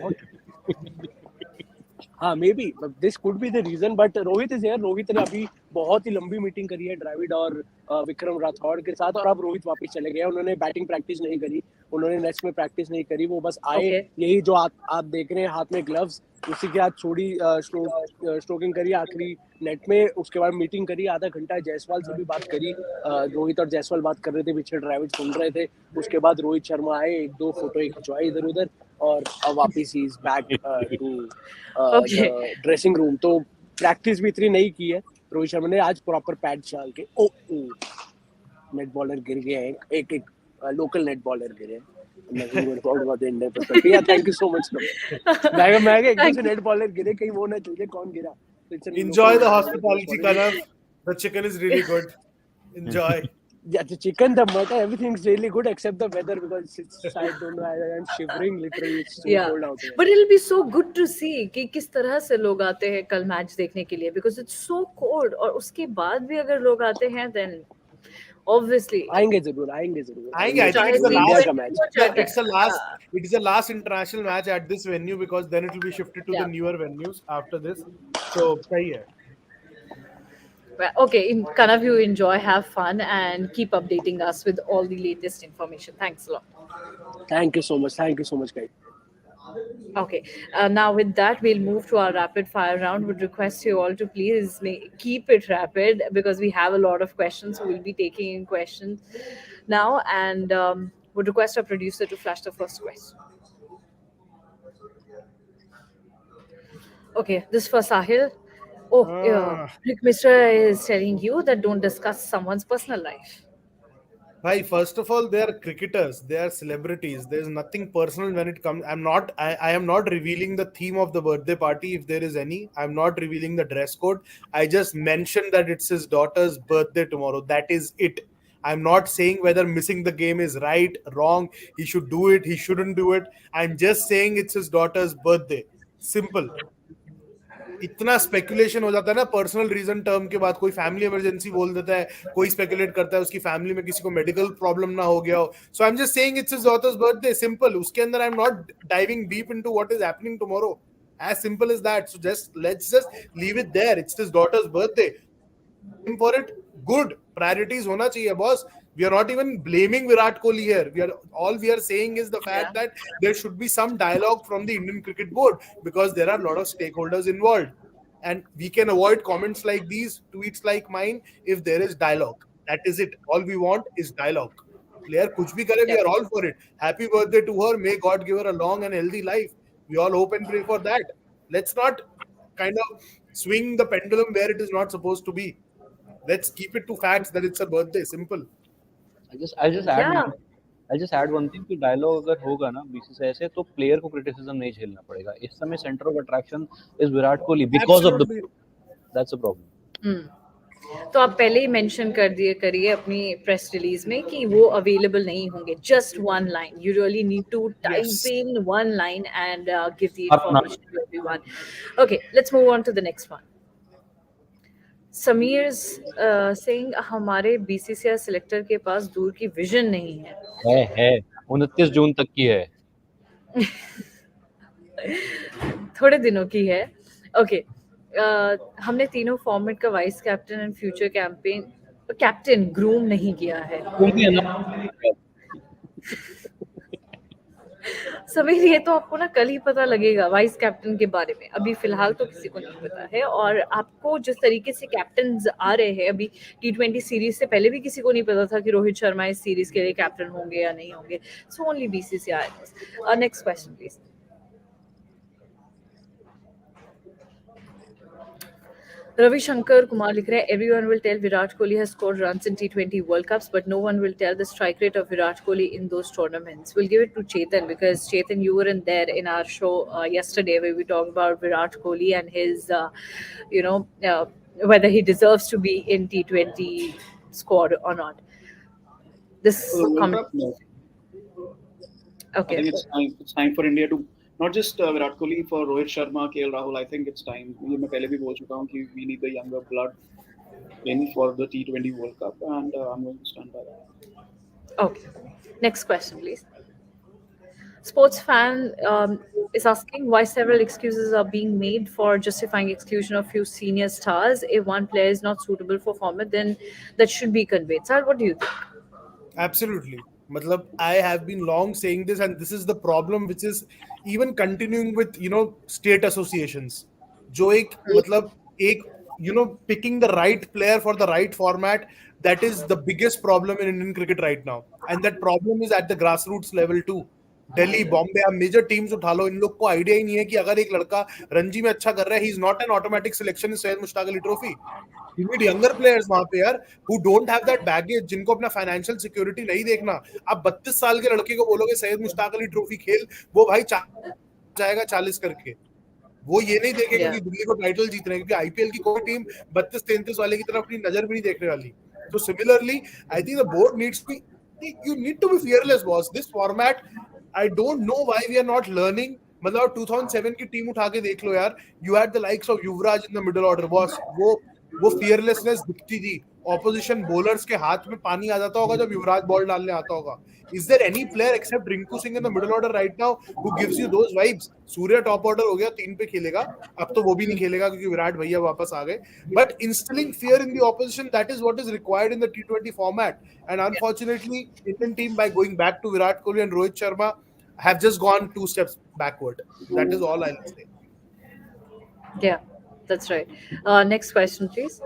E: हाँ maybe this could be the reason. But Rohit is here. Rohit ने अभी बहुत ही लंबी मीटिंग करी है द्रविड और विक्रम राठौड़ के साथ, और अब रोहित वापस चले गए. उन्होंने बैटिंग प्रैक्टिस नहीं करी, उन्होंने नेट्स में प्रैक्टिस नहीं करी, वो बस आए.
C: Okay.
E: यही जो आप देख रहे हैं हाथ में ग्लव्स, उसी के हाथ छोड़ी स्ट्रोकिंग करी आखिरी नेट में. उसके बाद मीटिंग करी आधा घंटा, जायसवाल से भी बात करी. रोहित और जायसवाल बात कर रहे थे, पीछे द्रविड सुन रहे थे. उसके बाद रोहित शर्मा आए, एक दो फोटो खिंचवाई इधर उधर, और अब वापिस he is back to
C: Okay.
E: Dressing room. तो प्रैक्टिस भी इतनी नहीं की है रोहित शर्मा ने. आज प्रॉपर पैड डाल के नेट बॉलर गिर गए, एक लोकल नेट बॉलर गिरे. Thank you so much. मैं एकदम से नेट बॉलर गिरे, कहीं वो ना चल जाए कौन गिरा.
D: Enjoy the hospitality, Kanav. The chicken is really good. Enjoy.
E: Yeah, the chicken, the mutton, everything's really good except the weather, because I don't know, I'm shivering literally. It's so cold out here.
C: But it'll be so good to see कि किस तरह से लोग आते हैं कल match देखने के लिए, because it's so cold. और उसके बाद भी अगर लोग आते हैं then obviously
E: आएंगे जरूर.
D: I think it's the
E: India
D: last
E: का match.
D: It is the last international match at this venue, because then it will be shifted to the newer venues after this. So सही है.
C: Okay, Kanav, you enjoy, have fun, and keep updating us with all the latest information. Thanks a lot.
E: Thank you so much. Thank you so much, guys.
C: Okay, now with that, we'll move to our rapid fire round. Would request you all to please keep it rapid, because we have a lot of questions. So we'll be taking in questions now, and would request our producer to flash the first question. Okay, this for Sahil. Rick Mishra is telling you that don't discuss someone's personal life.
D: Bhai, first of all, they are cricketers. They are celebrities. There is nothing personal when it comes. I am not revealing the theme of the birthday party, if there is any. I'm not revealing the dress code. I just mentioned that it's his daughter's birthday tomorrow. That is it. I'm not saying whether missing the game is right, wrong. He should do it. He shouldn't do it. I'm just saying it's his daughter's birthday. Simple. इतना speculation हो जाता है ना personal reason term के बाद. कोई family emergency बोल देता है, कोई स्पेकुलेट करता है उसकी फैमिली में किसी को मेडिकल प्रॉब्लम ना हो गया हो. So I am just saying it's his daughter's birthday. Simple. उसके अंदर I am not diving deep into what is happening tomorrow. As simple as that. So let's just leave it there. It's his daughter's birthday. For it good. Priorities होना चाहिए boss. We are not even blaming Virat Kohli here. We are saying is the fact that there should be some dialogue from the Indian Cricket Board, because there are a lot of stakeholders involved, and we can avoid comments like these, tweets like mine, if there is dialogue. That is it. All we want is dialogue. Player kuch bhi kare, we are all for it. Happy birthday to her. May God give her a long and healthy life. We all hope and pray for that. Let's not kind of swing the pendulum where it is not supposed to be. Let's keep it to facts that it's a birthday. Simple.
G: I just add one thing कि dialogue अगर होगा ना BCCI से, तो player को criticism नहीं झेलना पड़ेगा. इस समय centre of attraction is Virat Kohli because of the, that's a problem.
C: तो आप पहले ही मेंशन करिए अपनी प्रेस रिलीज में कि वो अवेलेबल नहीं होंगे. Just one line. You really need to type in one line and give the information to everyone. Okay, let's move on to the next one. Sameer Singh, हमारे बीसीसीआई सिलेक्टर के पास दूर की विजन नहीं है.
G: 29 जून तक की है.
C: थोड़े दिनों की है. ओके, हमने तीनों फॉर्मेट का vice captain and future captain groom नहीं किया है. समीर, ये तो आपको ना कल ही पता लगेगा वाइस कैप्टन के बारे में. अभी फिलहाल तो किसी को नहीं पता है. और आपको जिस तरीके से कैप्टन आ रहे हैं, अभी T20 सीरीज से पहले भी किसी को नहीं पता था कि रोहित शर्मा इस सीरीज के लिए कैप्टन होंगे या नहीं होंगे. So only BCCI. Next question please. Ravi Shankar Kumar लिख रहे हैं, everyone will tell Virat Kohli has scored runs in T20 World Cups, but no one will tell the strike rate of Virat Kohli in those tournaments. We'll give it to Chetan because Chetan, you weren't there in our show yesterday where we talked about Virat Kohli and his, you know, whether he deserves to be in T20 squad or not. This
H: For the World
C: comment.
H: Cup, no. I
C: Okay.
H: think it's time for India to not just Virat Kohli, for Rohit Sharma, KL Rahul. I think it's time. ये मैं पहले भी बोल चुका हूँ कि we need the younger blood in for the T20 World Cup, and I'm going to stand by that.
C: Okay. Next question, please. Sports fan is asking why several excuses are being made for justifying exclusion of few senior stars. If one player is not suitable for format, then that should be conveyed. Sir, what do you think?
D: Absolutely. Matlab, I have been long saying this, and this is the problem which is even continuing with, state associations. जो एक मतलब एक picking the right player for the right format, that is the biggest problem in Indian cricket right now, and that problem is at the grassroots level too. Delhi, Bombay, आप major teams उठा लो, इन लोग को idea ही नहीं है कि अगर एक लड़का रणजी में अच्छा कर रहा है, ही is not an automatic selection in Syed Mushtaq Ali trophy. You need younger players वहां पे यार, who don't have that baggage, जिनको अपना फाइनेंशियल सिक्योरिटी नहीं देखना. आप 32 साल के लड़के को बोलोगे सैयद मुश्ताक अली ट्रॉफी खेल, वो भाई जाएगा 40 करके. वो ये नहीं देखेगा कि दिल्ली को टाइटल जीतना है, क्योंकि आईपीएल की कोई टीम 32-33 वाले की तरफ अपनी नजर भी नहीं देखने वाली. So similarly, I think the board needs to be, you need to be fearless, boss. This format, I don't know why we are not learning. मतलब 2007 की टीम उठा के देख लो यार, you had the likes of Yuvraj in the middle order, boss. वो fearlessness दिखती थी. Opposition bowlers के हाथ में पानी आ जाता होगा जब युवराज बॉल डालने आता होगा. Is there any player except Rinku Singh in the middle order right now who gives you those vibes? Surya top order हो गया, 3 पे खेलेगा, अब तो वो भी नहीं खेलेगा क्योंकि विराट भैया वापस आ गए. But instilling fear in the opposition, that is what is required in the T20 format. And unfortunately, Indian team, by going back to Virat Kohli and Rohit Sharma, have just gone 2 steps backward. That is all I'll say.
C: Yeah, that's right. Next question, please.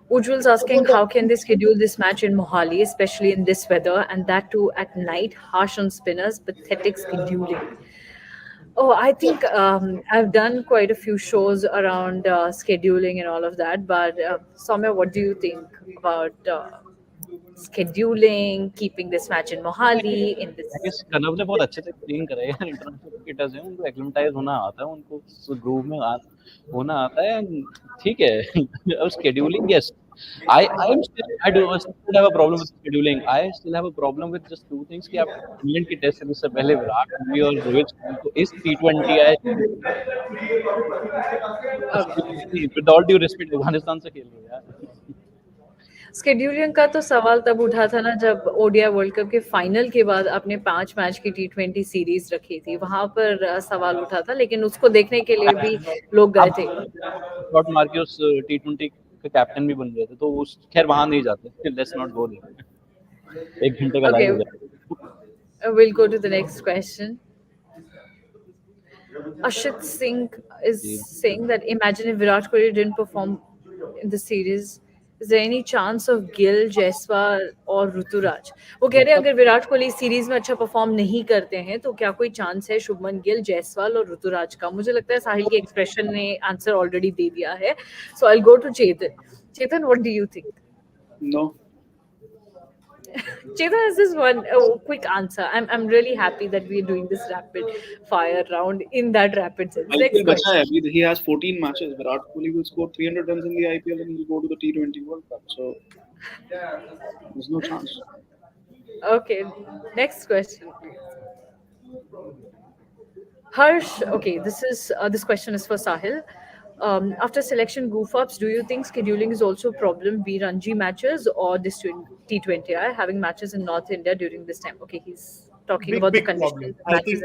C: Ujjwal's asking, how can they schedule this match in Mohali, especially in this weather, and that too at night, harsh on spinners, pathetic scheduling? Oh, I think I've done quite a few shows around scheduling and all of that, but Soumya, what do you think about scheduling, keeping this match in Mohali, in this?
G: I guess कनव ने बहुत अच्छे से train करा है यार. International cricketers हैं, उनको acclimatise होना आता है, उनको ग्रूव में होना आता है. ठीक है. अब scheduling, yes, I still have a problem with scheduling. I still have a problem with just two things कि आप इंग्लैंड की टेस्ट सीरीज से पहले विराट कोहली और रोहित शर्मा को इस T20I with all due respect Afghanistan से खेल रहे हो यार.
C: शेड्यूलिंग का तो सवाल तब उठा था ना जब ओडीआई वर्ल्ड कप के फाइनल के बाद आपने 5 मैच की T20 सीरीज रखी थी, वहां पर सवाल उठा था, लेकिन उसको देखने के लिए भी लोग गए थे.
G: शॉट मार के उस T20 के कैप्टन भी बन गए थे, तो उस खैर वहां नहीं जाते. Let's not go there. 1 घंटे का लाइन हो जाएगा.
C: We'll go to the next question. Ashit Singh is saying that imagine if Virat Kohli didn't perform in the series. Is there any chance of Gill, Jaiswal और ऋतुराज? वो कह रहे हैं अगर विराट कोहली सीरीज में अच्छा परफॉर्म नहीं करते हैं तो क्या कोई चांस है शुभमन गिल, जायसवाल और ऋतुराज का? मुझे लगता है साहिल के एक्सप्रेशन ने आंसर ऑलरेडी दे दिया है. So I'll go to Chetan. Chetan, what do you think?
H: No.
C: Chetan has this one quick answer. I'm really happy that we're doing this rapid fire round in that rapid sense. Next question.
H: He has 14 matches. Virat Kohli will score 300 runs in the IPL and he'll go to the T20 World Cup. So there's no chance.
C: Okay, next question. Harsh, okay, this question is for Sahil. After selection goof-ups, do you think scheduling is also a problem, be Ranji matches or this T20I having matches in North India during this time? Okay, he's talking about the conditions.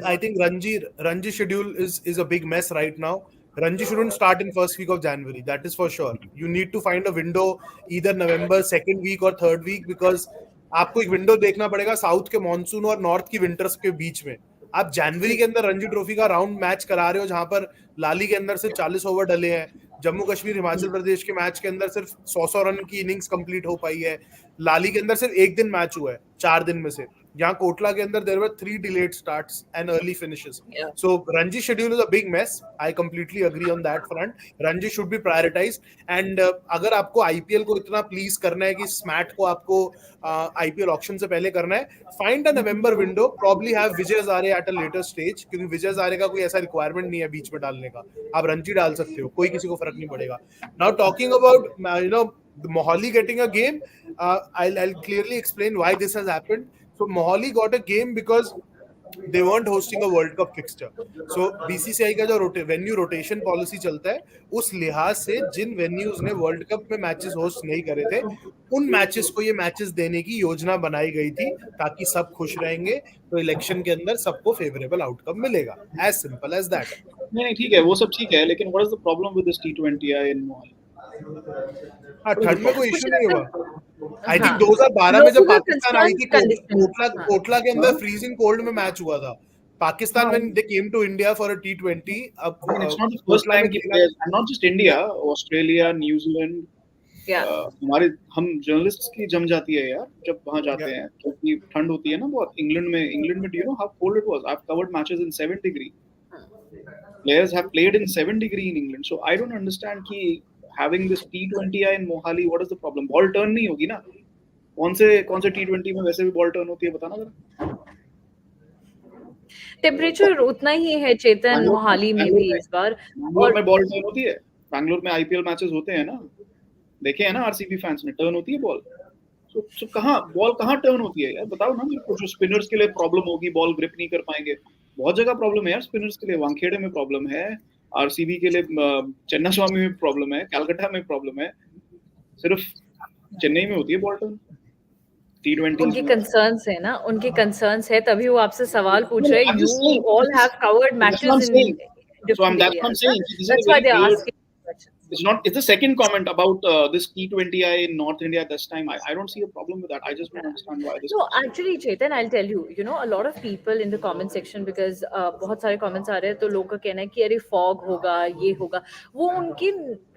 D: I think Ranji schedule is a big mess right now. Ranji shouldn't start in first week of January. That is for sure. You need to find a window either November second week or third week, because आपको एक window देखना पड़ेगा south के monsoon और north की winters के बीच में. आप जनवरी के अंदर रणजी ट्रॉफी का राउंड मैच करा रहे हो जहां पर लाली के अंदर सिर्फ 40 ओवर डले हैं. जम्मू कश्मीर हिमाचल प्रदेश के मैच के अंदर सिर्फ 100 रन की इनिंग्स कंप्लीट हो पाई है. लाली के अंदर सिर्फ एक दिन मैच हुआ है 4 दिन में से. यहाँ कोटला के अंदर there were 3 delayed starts and early finishes.
C: Yeah.
D: So Ranji schedule is a big mess. I completely agree on that front. Ranji should be prioritized. And अगर आपको IPL को इतना प्लीज करना है कि स्मैट को आपको IPL ऑक्शन से पहले करना है, find a November window. Probably have Vijay Hazare at a later stage, क्योंकि विजय हजारे का कोई ऐसा रिक्वायरमेंट नहीं है बीच में डालने का. आप रणजी डाल सकते हो, कोई किसी को फर्क नहीं पड़ेगा. Now talking about Mohali getting a game, I'll clearly explain why this has happened. So Mohali got a game because they weren't hosting a World Cup fixture. So BCCI का जो venue rotation policy चलता है, उस लिहाज से जिन venues ने World Cup में matches host नहीं करे थे, उन matches को ये matches देने की योजना बनाई गई थी ताकि सब खुश रहेंगे, तो इलेक्शन के अंदर सबको favorable outcome मिलेगा. As simple as that.
H: नहीं ठीक है, वो सब ठीक है, लेकिन what is the problem with this T20I in Mohali?
D: हाँ, ठंड में कोई इशू नहीं हुआ. आई थिंक 2012 में जब पाकिस्तान आई थी कोटला के अंदर फ्रीजिंग कोल्ड में मैच हुआ था. Pakistan when they came to India for a T20,
H: it's not the first time कि players, not just India, Australia, New Zealand, हमारे हम जर्नलिस्ट्स की जम जाती है यार जब वहाँ जाते हैं, क्योंकि ठंड होती है ना बहुत. इंग्लैंड में do you know how cold it was? I've covered matches in 7 degree. Players have played in 7 degree in England, so I don't understand कि having this T20I in Mohali, what is the problem? Ball turn नहीं होगी ना. कौन से T20 में वैसे भी ball turn होती है, बताना जरा.
C: टेम्परेचर उतना ही है चेतन मोहाली में भी इस बार.
H: बैंगलोर में बॉल टर्न होती है. बैंगलोर में IPL मैचेस होते हैं ना, देखे हैं ना RCB फैंस ने, टर्न होती है बॉल. सो बॉल कहाँ टर्न होती है यार, बताओ ना मेरे को. जो स्पिनर्स के लिए प्रॉब्लम होगी, बॉल ग्रिप नहीं कर पाएंगे, बहुत जगह प्रॉब्लम है यार स्पिनर्स के लिए. वानखेड़े में प्रॉब्लम है, RCB के लिए चेन्नास्वामी में प्रॉब्लम है, कलकत्ता में प्रॉब्लम है, सिर्फ चेन्नई में होती है बॉल टर्न. T20
C: उनकी कंसर्न्स है ना, उनकी कंसर्न्स है, तभी वो आपसे सवाल पूछ रहे हैं. You all have covered matches in different areas. That's why they are asking questions.
H: It's the second comment about this T20I in North India this time. I don't see a problem with that. I just don't understand why this.
C: No, actually, Chetan, I'll tell you. A lot of people in the comment section, because बहुत सारे comments आ रहे हैं, तो लोगों का कहना है कि अरे fog होगा, ये होगा. वो उनकी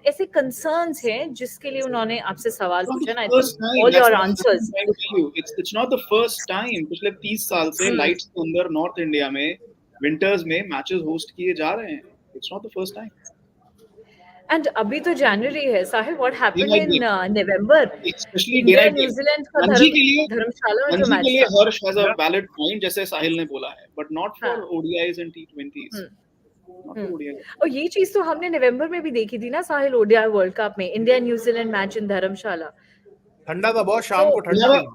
C: ऐसे concerns हैं जिसके लिए उन्होंने आपसे सवाल पूछा. And I think all your answers.
H: It's not the first time. पिछले 30 साल से lights के अंदर North India में winters में matches host किए जा रहे हैं. It's not the first time.
C: And अभी तो January है. Sahil, what happened in November?
H: Especially
C: India New Zealand का धर्मशाला में जो मैच था.
H: Harsh has a valid point, जैसे साहिल ने बोला है, but not for ODIs and T20s.
C: और ये चीज तो हमने नवंबर में भी देखी थी ना साहिल, ODI वर्ल्ड कप में इंडिया न्यूजीलैंड मैच इन धर्मशाला.
D: ठंडा था बहुत, शाम को ठंडा थी.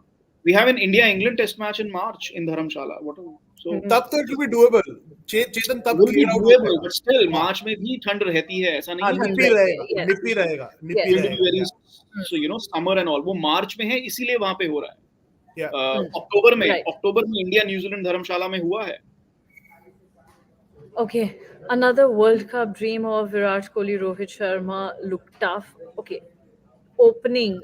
H: We have an India-England test match in March in Dharamshala. So
D: तब तो it will be doable. चेतन तब
H: will be doable, but still March में भी ठंड रहती है, ऐसा नहीं है.
D: निपी रहेगा.
H: So summer and all, वो मार्च में है, इसीलिए वहाँ पे हो रहा है. अक्टूबर में इंडिया न्यूजीलैंड धर्मशाला में हुआ है.
C: Okay, another World Cup dream of Virat Kohli, Rohit Sharma looked tough. Okay, opening.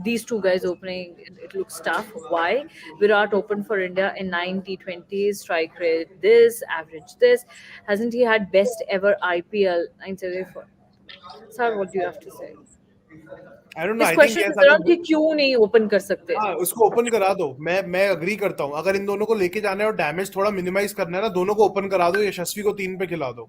C: These two guys opening, it looks tough. Why? Virat opened for India in 9 T20s, strike rate this, average this. Hasn't he had best ever IPL 974? Sir, what do you have to say?
D: I don't know.
C: इस question की तरह कि क्यों नहीं open कर सकते?
D: हाँ, उसको ओपन करा दो. मैं अग्री करता हूँ. अगर इन दोनों को लेके जाना है और डैमेज थोड़ा मिनिमाइज करना है ना, दोनों को ओपन करा दो. यशस्वी को 3 पे खिला दो.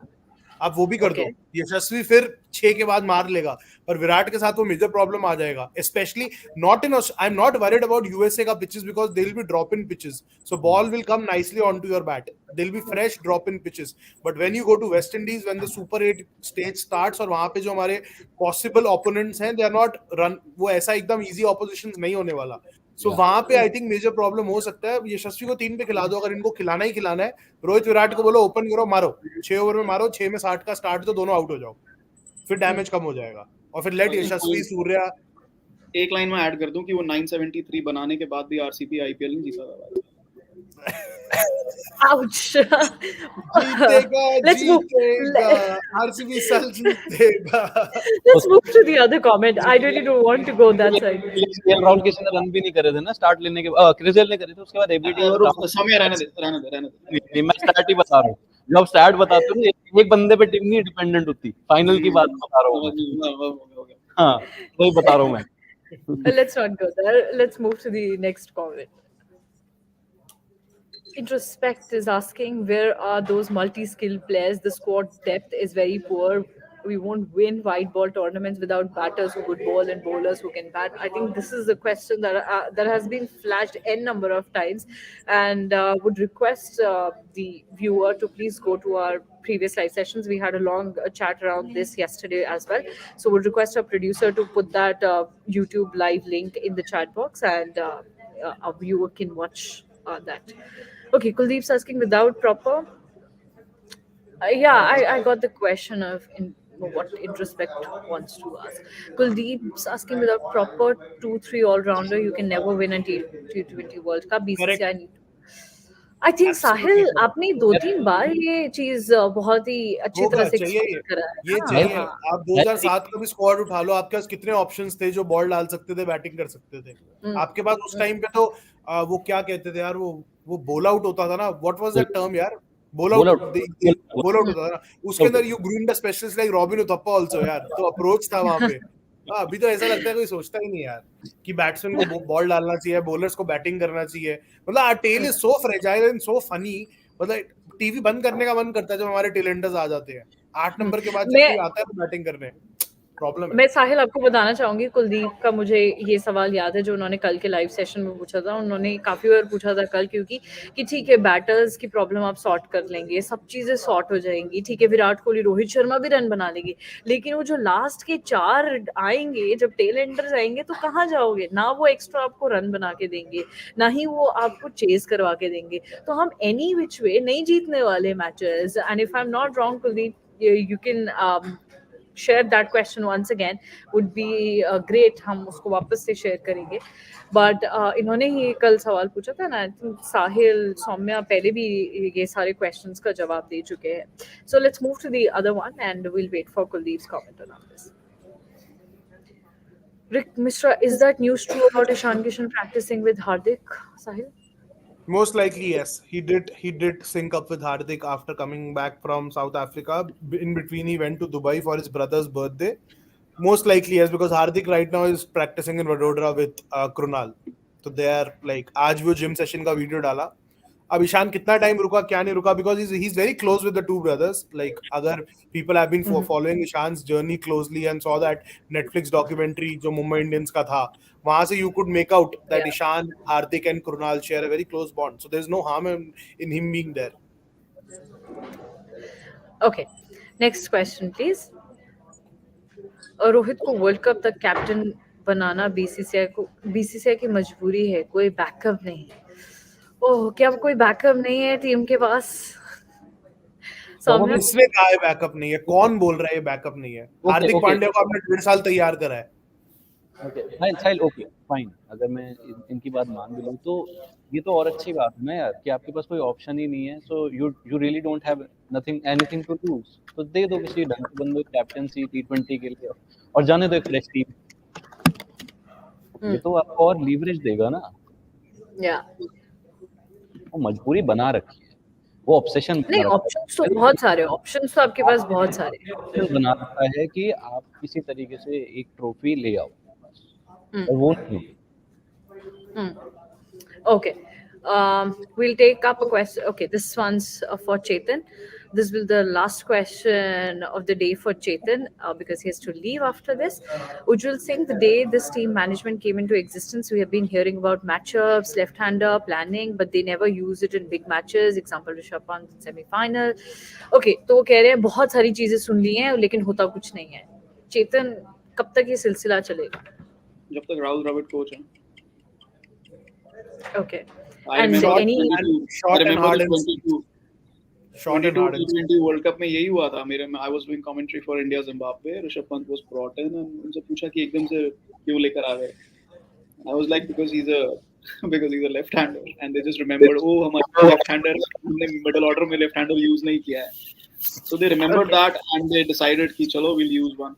D: आप वो भी कर दो. यशस्वी फिर 6 के बाद मार लेगा, पर विराट के साथ वो मेजर प्रॉब्लम आ जाएगा. Specially not in, I am not worried about USA का pitches because they will be drop in pitches, so ball will come nicely on to your bat. They will be fresh drop in pitches. But when you go to West Indies, when the super 8 stage starts, और वहां पे जो हमारे possible opponents हैं, they are not run, वो ऐसा एकदम easy opposition नहीं होने वाला. सो वहां पे आई थिंक मेजर प्रॉब्लम हो सकता है. यशस्वी को 3 पे खिला दो. अगर इनको खिलाना ही खिलाना है, रोहित विराट को बोलो ओपन करो, मारो 6 ओवर में मारो, 6 में 60 का स्टार्ट दो, दोनों आउट हो जाओ, फिर डैमेज कम हो जाएगा. और फिर लेट यशस्वी, सूर्या.
H: एक लाइन में ऐड कर दूं कि वो 973 बनाने के बाद भी RCB IPL नहीं जीता था.
C: Ouch.
D: Let's move. RCB सल जीतेगा.
C: Let's move to the other comment. I really don't want to go that side.
G: Rahul किसी ने रन भी नहीं करे थे ना स्टार्ट लेने के बाद. क्रिजल ने करे थे, उसके बाद एबीडी.
H: समय रहने दे.
G: मैं स्टार्ट ही बता रहा हूँ. जब स्टार्ट बताते हो एक बंदे पे टीम नहीं डिपेंडेंट होती. फाइनल की बात बता रहा हूँ. हाँ, वही बता रहा हूँ मैं.
C: Let's not go there. Let's move to the next comment. Introspect is asking, where are those multi-skilled players? The squad depth is very poor. We won't win white ball tournaments without batters who could bowl and bowlers who can bat. I think this is a question that has been flashed n number of times, and would request the viewer to please go to our previous live sessions. We had a long chat around this yesterday as well. So would request our producer to put that YouTube live link in the chat box, and a viewer can watch that. Okay, Kuldeep's asking without proper. I got the question of what introspect wants to ask. Kuldeep's asking without proper 2-3 all rounder, you can never win a T20 World Cup. BCCI need. I think Sahil आपने 2-3 बार ये चीज बहुत ही अच्छी तरह से explain करा है।
D: ये चाहिए। आप 2007 का भी स्क्वाड उठा लो, आपके पास कितने ऑप्शंस थे जो बॉल डाल सकते थे, बैटिंग कर सकते थे। आपके पास उस टाइम पे तो वो क्या कहते थे यार, वो बोल आउट होता था ना, व्हाट वाज दैट टर्म यार, बोल आउट होता था ना, उसके अंदर you groomed a specialist like robin Uthappa also यार, तो अप्रोच था वहां पे। अभी तो ऐसा लगता है कोई सोचता ही नहीं यार कि बैट्समैन को बॉल डालना चाहिए, बॉलर्स को बैटिंग करना चाहिए। मतलब our tail is so fragile and so funny, मतलब टीवी बंद करने का मन करता है जब हमारे टेलेंटर्स आ जाते हैं। 8 नंबर के बाद जब कोई आता है तो बैटिंग करने प्रॉब्लम है।
C: मैं साहिल आपको बताना चाहूंगी, कुलदीप का मुझे ये सवाल याद है जो उन्होंने कल के लाइव सेशन में पूछा था। उन्होंने काफी बार पूछा था कल, क्योंकि कि ठीक है बैटर्स की प्रॉब्लम आप सॉर्ट कर लेंगे, सब चीजें सॉर्ट हो जाएंगी, ठीक है विराट कोहली रोहित शर्मा भी रन बना लेंगे, लेकिन वो जो लास्ट के 4 आएंगे, जब टेल एंडर्स आएंगे तो कहाँ जाओगे? ना वो एक्स्ट्रा आपको रन बना के देंगे, ना ही वो आपको चेस करवा के देंगे। तो हम एनी विच वे नहीं जीतने वाले matches. And if I am not wrong Kuldeep, you can share that question once again, would be great, हम उसको वापस से शेयर करेंगे। बट इन्होंने ही कल सवाल पूछा था ना, आई थिंक साहिल सौम्या पहले भी ये सारे क्वेश्चंस का जवाब दे चुके हैं। So let's move to the other one and we'll wait for Kuldeep's comment on this. Rick Mishra, is that news true about Ishan Kishan practicing with Hardik, Sahil?
D: Most likely, yes. He did sync up with Hardik after coming back from South Africa. In between, he went to Dubai for his brother's birthday. Most likely, yes, because Hardik right now is practicing in Vadodara with Krunal. So they are like, आज भी वो gym session का video डाला। अब ईशान कितना time रुका क्या नहीं रुका, because he's very close with the two brothers. Like अगर people have been following Ishan's journey closely and saw that Netflix documentary जो मुंबई इंडियंस का था, वहां से you could make out that Ishan, Hardik and Krunal share a very close bond. So there's no harm in him being there.
C: Okay, next question please. Rohit को world cup तक captain बनाना BCCI की मजबूरी है, कोई बैकअप नहीं है। ओह, क्या कोई बैकअप नहीं है टीम के पास?
D: इसने कहा है बैकअप नहीं है, कौन बोल रहा है बैकअप नहीं है? हार्दिक पांड्या को आपने 1.5 साल तैयार करा है।
G: ओके फाइन, अगर मैं इनकी बात मान भी लूं तो ये तो और अच्छी बात है ना यार, कि आपके पास कोई ऑप्शन ही नहीं है। So you really don't have anything to lose, तो दे दो किसी ढंग के बंदे कैप्टेंसी T20 के लिए और जाने दो एक फ्रेश टीम। ये तो आपको और लीवरेज देगा ना।
C: या
G: वो मजबूरी बना रखी है, वो ऑब्सेशन
C: नहीं, ऑप्शंस तो बहुत सारे, ऑप्शंस तो आपके पास बहुत सारे
G: बना रखा है कि आप किसी तरीके से एक ट्रॉफी ले आओ, और वो नहीं।
C: Okay, we'll take up a question. Okay, this one's for Chetan. This will be the last question of the day for Chetan because he has to leave after this. Ujjwal Singh, the day this team management came into existence, we have been hearing about matchups, left-hander planning, but they never use it in big matches. Example, Rishabh Pant semi-final. Okay, तो वो कह रहे हैं बहुत सारी चीजें सुन ली हैं लेकिन होता कुछ नहीं है। चेतन, कब तक ये सिलसिला चलेगा?
H: जब तक राहुल द्रविड़ कोच है।
C: Okay.
H: And
D: short and hard
H: T20 World Cup में यही हुआ था। I was doing commentary for India Zimbabwe. Rishabh Pant was brought in and उनसे पूछा कि एकदम से क्यों लेकर आ गए? I was like because he's a left-hander and they just remembered, oh हमारा left-hander, हमने middle order में left-hander use नहीं किया है। So they remembered that and they decided कि चलो we'll use one.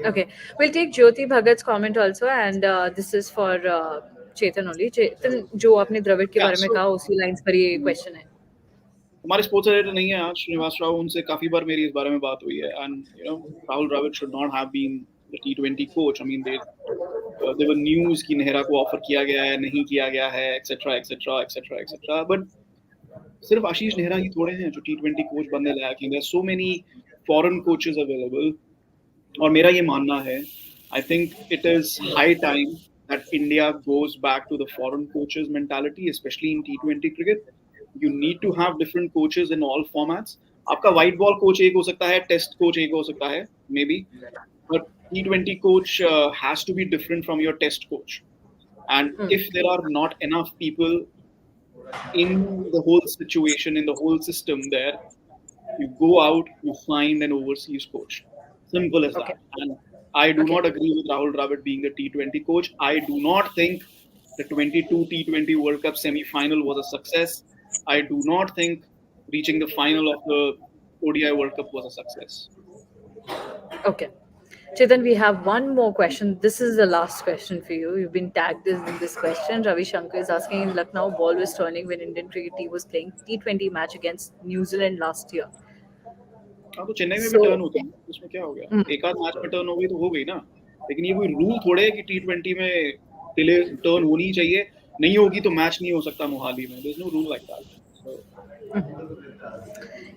C: Okay, we'll take Jyoti Bhagat's comment also, and this is for Chetan only. Chetan, जो आपने द्रविड़ के बारे में कहा उसी लाइंस पर ये क्वेश्चन है।
H: हमारे स्पोर्ट्स एडिटर नहीं है आज श्रीनिवास राव, उनसे काफी बार मेरी इस बारे में बात हुई है। And you know Rahul Dravid should not have been the T20 coach. I mean there were news कि नेहरा को ऑफर किया गया है, नहीं किया गया है, etcetera etcetera etcetera etcetera. But सिर्फ आशीष नेहरा ही थोड़े हैं जो T20 कोच बनने लायक हैं. There are so many foreign coaches available. और मेरा ये मानना है, I think it is high time that India goes back to the foreign coaches mentality, especially in T20 cricket. You need to have different coaches in all formats. आपका white ball coach एक हो सकता है, test coach एक हो सकता है, maybe. But T20 coach has to be different from your test coach. And if there are not enough people in the whole situation, in the whole system there, you go out, you find an overseas coach. Simple as that. And I do not agree with Rahul Dravid being the T20 coach. I do not think the 22 T20 World Cup semi-final was a success. I do not think reaching the final of the ODI World Cup was a success.
C: Okay. Chetan, we have one more question. This is the last question for you. You've been tagged in this question. Ravi Shankar is asking, in Lucknow, ball was turning when Indian cricket team was playing T20 match against New Zealand last year.
H: हाँ, तो चेन्नई में भी turn होता है, उसमें क्या हो गया? एक आध मैच में टर्न हो गई तो हो गई ना. लेकिन ये कोई रूल थोड़े है कि T20 में टर्न होनी ही चाहिए, नहीं होगी तो मैच नहीं हो सकता मोहाली में. There's no rule like that.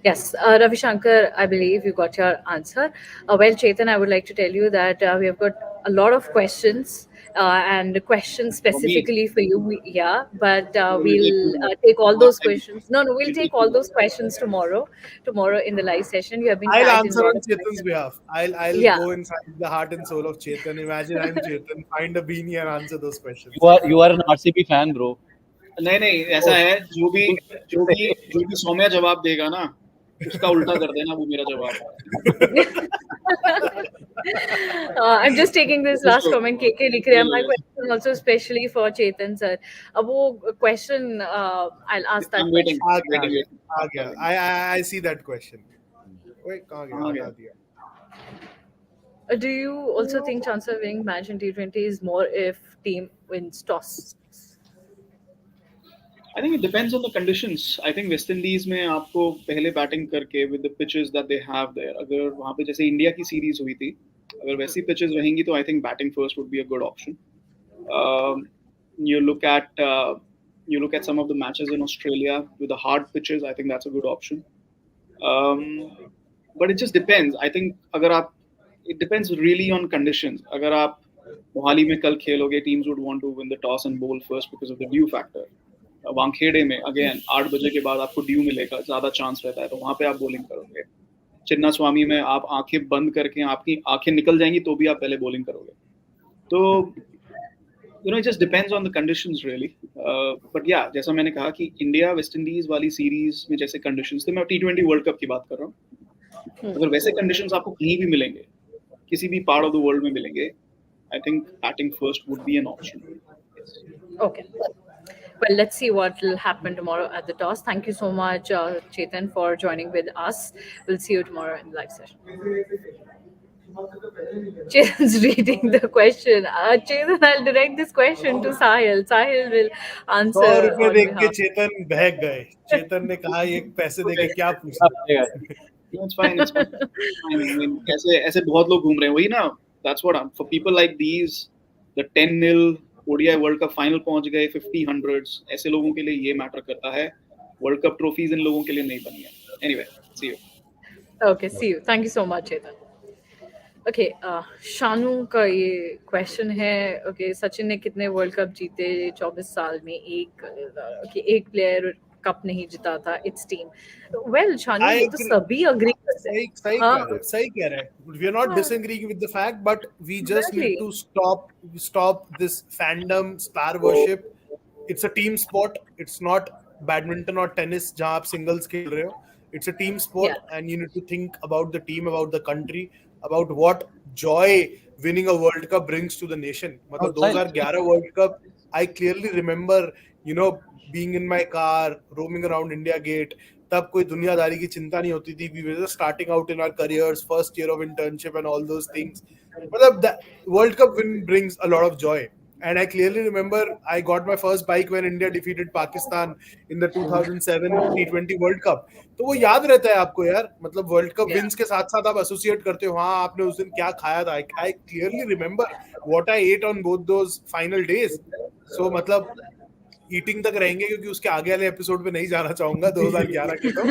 C: Yes, Ravi Shankar, I believe you got your answer. Well, Chetan, I would like to tell you that we have got a lot of questions and questions specifically for you. But we'll take all those questions. No, we'll take all those questions tomorrow in the live session. You have been
D: I'll
C: tagged
D: answer
C: in
D: on Chetan's behalf. I'll go inside the heart and soul of Chetan. Imagine I'm Chetan, find a beanie and answer those questions.
G: You are an RCB fan, bro.
H: नहीं ऐसा है, जो भी सौम्या जवाब देगा ना, उसका उल्टा कर देना, वो मेरा जवाब है.
C: I'm just taking this last comment. KK लिख रहे हैं. My question also especially for Chetan sir. अब वो question I'll ask that.
H: I'm waiting.
D: आ गया. I see that question. Wait, कहाँ गया? हटा दिया.
C: Do you also think chance of winning match in T20 is more if team wins toss?
H: I think it depends on the conditions. I think West Indies में आपको पहले batting करके with the pitches that they have there, अगर वहाँ पे जैसे India की series हुई थी, अगर वैसी pitches रहेंगी तो I think batting first would be a good option. You look at some of the matches in Australia with the hard pitches. I think that's a good option. But it just depends. I think it depends really on conditions. अगर आप मोहाली में कल खेलोगे, teams would want to win the toss and bowl first because of the dew factor. Wankhede में again 8 बजे के बाद आपको ड्यू मिलेगा, ज्यादा चांस रहता है, तो वहां पे आप बॉलिंग करोगे. चिन्ना स्वामी में आप आंखें बंद करके, आपकी आंखें निकल जाएंगी तो भी आप पहले बॉलिंग करोगे. तो it just depends on the conditions really. But yeah, जैसा मैंने कहा कि इंडिया वेस्ट इंडीज वाली सीरीज में जैसे कंडीशंस थे, मैं T20 वर्ल्ड कप की बात कर रहा हूँ, अगर वैसे कंडीशंस आपको कहीं भी मिलेंगे, किसी भी पार्ट ऑफ द वर्ल्ड में मिलेंगे, I think batting first would be an option.
C: Okay. Well, let's see what will happen tomorrow at the toss. Thank you so much, Chetan, for joining with us. We'll see you tomorrow in the live session. Chetan's reading the question. Chetan, I'll direct this question to Sahil. Sahil will answer.
D: 100 रुपए देख के चेतन बहक गए. चेतन ने कहा ये पैसे देके क्या पूछना.
H: It's fine. I mean, ऐसे बहुत लोग घूम रहे हैं, वही ना. That's what for people like these, the 10-0 ODI world cup final पहुंच गए, 50 100s, ऐसे लोगों के लिए ये मैटर करता है. वर्ल्ड कप ट्रॉफीज इन लोगों के लिए नहीं बनी है. Anyway, see you.
C: Okay, see you. Thank you so much Chetan. Okay, Shanu का ये क्वेश्चन है. ओके, सचिन ने कितने वर्ल्ड कप जीते 24 साल में? एक प्लेयर कप नहीं जीता था. Its team. वेल शानू, ये तो सभी एग्री करते हैं.
D: सही कह रहे हैं. We are not disagreeing with the fact, but we just need to stop this fandom, star worship. It's a team sport. It's not badminton or tennis जहाँ आप singles खेल रहे हो. It's a team sport, and you need to think about the team, about the country, about what joy winning a World Cup brings to the nation. मतलब 2011 World Cup, I clearly remember, being in my car, roaming around India Gate. तब कोई दुनियादारी की चिंता नहीं होती थी. We were just starting out in our careers, first year of internship and all those things. मतलब the World Cup win brings a lot of joy. And I clearly remember I got my first bike when India defeated Pakistan in the 2007 T20 World Cup. तो वो याद रहता है आपको यार, मतलब world cup wins के साथ साथ आप एसोसिएट करते हो, हाँ आपने उस दिन क्या खाया था. I clearly remember what I ate on both those final days. So मतलब ईटिंग तक रहेंगे क्योंकि उसके आगे वाले एपिसोड पे नहीं जाना चाहूंगा 2011 के. तो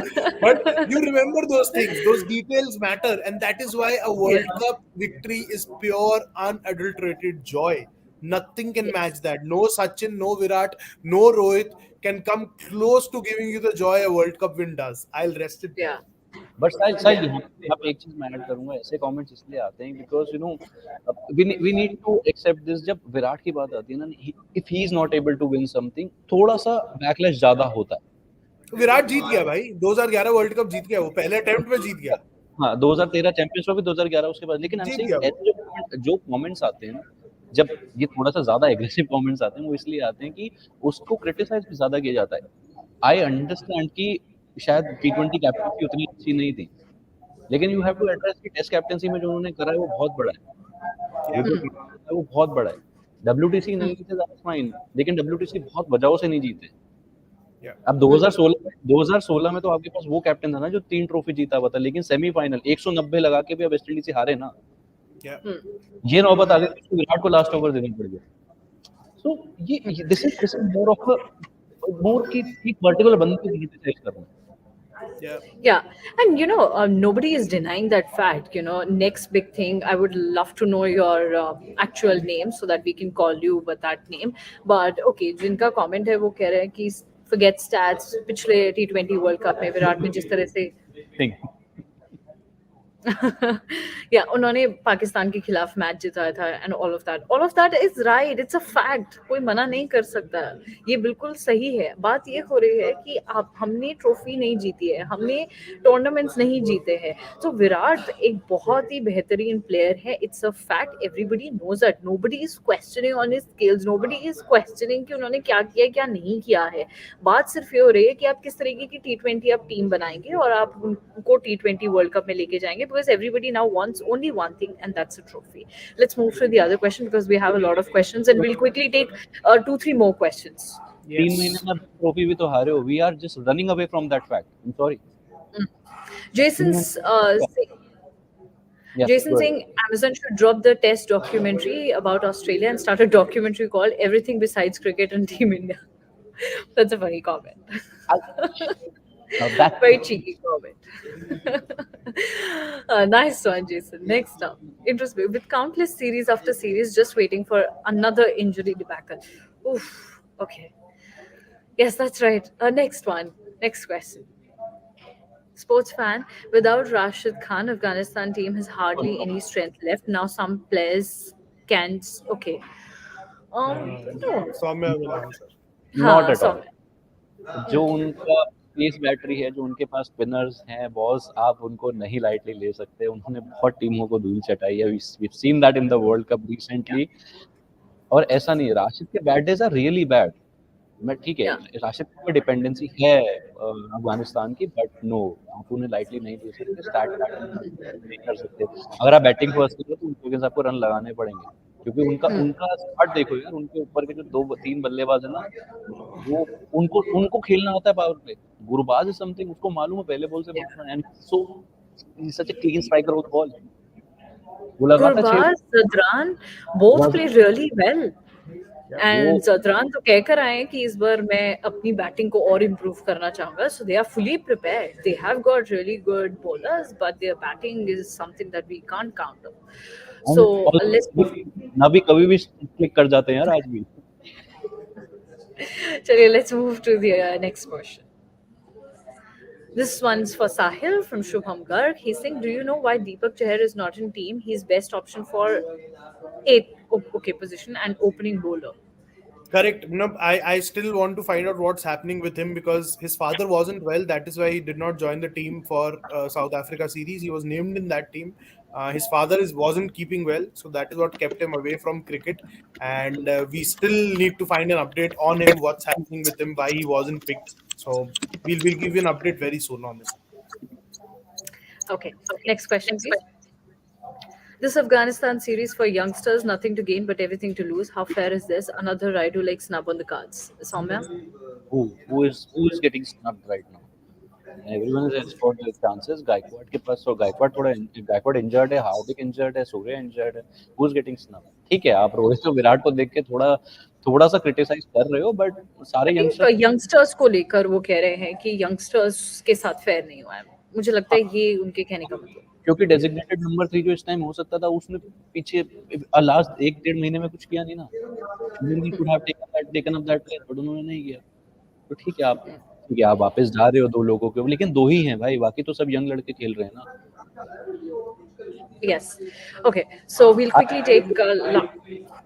D: but you remember those things, those details matter, and that is why a world cup victory is pure unadulterated joy. Nothing can match that. No Sachin, no Virat, no Rohit can come close to giving you the joy a World Cup win does. I'll rest it there.
G: But Sahil यहाँ पे एक चीज मैं add करूंगा, ऐसे comments इसलिए आते हैं because you know we need to accept this. जब विराट की बात आती है ना, if he is not able to win something, थोड़ा सा बैकलैश ज्यादा होता है.
D: विराट जीत गया भाई, 2011 वर्ल्ड कप जीत गया, वो पहले अटेम्प्ट में जीत गया.
G: हाँ 2013 चैंपियंस ट्रॉफी 2011 उसके बाद. लेकिन जो कमेंट्स आते हैं ना, जब ये थोड़ा सा ज्यादा एग्रेसिव कमेंट्स आते हैं, वो इसलिए आते हैं कि उसको क्रिटिसाइज भी ज्यादा किया जाता है. आई अंडरस्टैंड कि शायद T20 कैप्टनसी उतनी अच्छी नहीं थी, लेकिन यू हैव टू एड्रेस कि टेस्ट कैप्टनसी में जो उन्होंने करा है वो बहुत बड़ा है. वो बहुत बड़ा है. WTC नहीं जीते दैट्स फाइन, लेकिन WTC बहुत वजहों से नहीं जीते. अब 2016 में तो आपके पास वो कैप्टन था ना जो 3 ट्रॉफी जीता हुआ था, लेकिन सेमीफाइनल 190 लगा के भी अब वेस्ट इंडीज से हारे ना. ये नौबत आ गई तो विराट को लास्ट ओवर देना पड़ गया. सो ये दिस इज मोर की एक पर्टिकुलर बंदे को क्रिटिसाइज करना.
C: Yeah, and nobody is denying that fact. Next big thing, I would love to know your actual name so that we can call you with that name. But okay, जिनका comment है वो कह रहे हैं कि forget stats. पिछले T20 World Cup में विराट ने जिस तरह से या उन्होंने पाकिस्तान के खिलाफ मैच जिताया था and all of that is right. It's a fact, कोई मना नहीं कर सकता. ये बिल्कुल सही है. बात ये हो रही है कि हमने ट्रॉफी नहीं जीती है, हमने टूर्नामेंट्स नहीं जीते हैं. तो विराट एक बहुत ही बेहतरीन प्लेयर है. It's a fact, everybody knows that. Nobody is questioning on his skills, nobody is questioning कि उन्होंने क्या किया क्या नहीं किया है. बात सिर्फ ये हो रही है कि आप किस तरीके की T20 आप टीम बनाएंगे और आप उनको T20 वर्ल्ड कप में लेके जाएंगे. Because everybody now wants only one thing, and that's a trophy. Let's move to the other question because we have a lot of questions, and we'll quickly take 2-3 more questions.
G: 3 महीने में trophy भी तो हारे हो. We are just running away from that fact. I'm sorry.
C: Jason's Jason saying Amazon should drop the test documentary about Australia and start a documentary called Everything Besides Cricket and Team India. That's a funny comment. Very cheeky comment. Nice one, Jason. Next up, interesting. With countless series after series just waiting for another injury debacle. Oof. Okay. Yes, that's right. Next one. Next question. Sports fan, without Rashid Khan, Afghanistan team has hardly any strength left. Now some players can. Okay. No.
D: Soumya will answer.
G: Not at all. जो उनका pace battery है, जो उनके पास spinners हैं boss, आप उनको नहीं lightly ले सकते. उन्होंने बहुत टीमों को धूल चटाई है. We've seen that in the World Cup recently. और ऐसा नहीं है, राशिद के bad days are really bad. मैं ठीक है, राशिद पे डिपेंडेंसी है अफगानिस्तान की, बट नो, आप उन्हें लाइटली नहीं ले सकते. स्टार्ट नहीं कर सकते. अगर आप बैटिंग फर्स्ट करो तो उनके अगेंस्ट आपको रन लगाने पड़ेंगे, क्योंकि उनका स्टार्ट देखो यार. उनके ऊपर के जो 2-3 बल्लेबाज है ना, वो उनको खेलना होता है power play. Gurbaz is something, उसको मालूम है पहले बॉल से मारना. And so he is such a clean striker with ball. वो लगातार
C: Gurbaz, Zadran both play really well. And Zadran तो कहकर आए कि इस बार मैं अपनी बैटिंग को और इम्प्रूव करना चाहूंगा. So they are fully prepared. They have got really good bowlers, but their batting is something that we can't count on. So let's
G: ना भी कभी भी क्लिक कर जाते हैं यार आज भी.
C: चलिए, let's move to the next question. This one's for Sahil from Shubham Garg. He's saying, do you know why Deepak Chahar is not in team? He's best option for 8 position and opening bowler.
D: Correct. No, I still want to find out what's happening with him because his father wasn't well. That is why he did not join the team for South Africa series. He was named in that team. His father wasn't keeping well, so that is what kept him away from cricket. And we still need to find an update on him, what's happening with him, why he wasn't picked. So we'll give you an update very soon on this.
C: Okay. Next question, please. This Afghanistan series for youngsters, nothing to gain but everything to lose. How fair is this? Another Raidu like snub on the cards. Soumya?
G: Who is getting snubbed right now? Everyone has explored their chances. Gaikwad के पास तो Gaikwad injured है, हार्दिक injured है, सूर्य injured है. Who's getting snubbed? ठीक है, आप रोहित और विराट को देख के थोड़ा सा क्रिटिसाइज कर रहे हो, बट सारे
C: यंगस्टर्स को लेकर वो कह रहे हैं कि यंगस्टर्स के साथ फेयर नहीं हुआ है. मुझे लगता है ये उनके कहने का मतलब,
G: क्योंकि डेजिग्नेटेड नंबर 3 जो इस टाइम हो सकता था, उसने पीछे लास्ट 1-1.5 महीने में कुछ किया नहीं ना. He could have taken up that player, but उन्होंने नहीं किया. तो ठीक है, आप वापस जा रहे हो 2 लोगों के, लेकिन 2 ही हैं भाई, बाकी तो सब यंग लड़के खेल रहे हैं ना.
C: Yes. Okay. So we'll quickly take.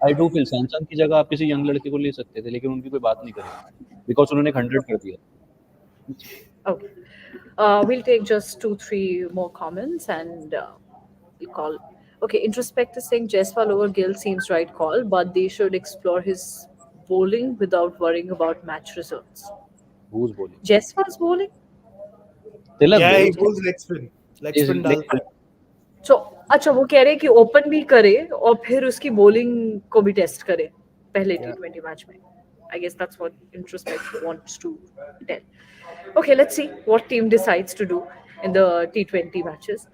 G: I do feel Samsung की जगह आप किसी यंग लड़के को ले सकते थे, लेकिन उनकी कोई बात नहीं करी, बिकॉज उन्होंने 100 कर दिया.
C: Okay. We'll take just 2-3 more comments and we'll call. Okay, Introspect is saying Jaiswal over Gill seems right call, but they should explore his bowling without worrying about match results.
G: Who's bowling?
C: Jaiswal's bowling?
G: Tilak
D: Yeah, he
G: bowls.
D: goes leg spin डालता है.
C: So, अच्छा वो कह रहे हैं कि open भी करे और फिर उसकी bowling को भी टेस्ट करे पहले T20 मैच में. I guess that's what Introspect wants to tell. Okay, let's see what team decides to do in the T20 matches.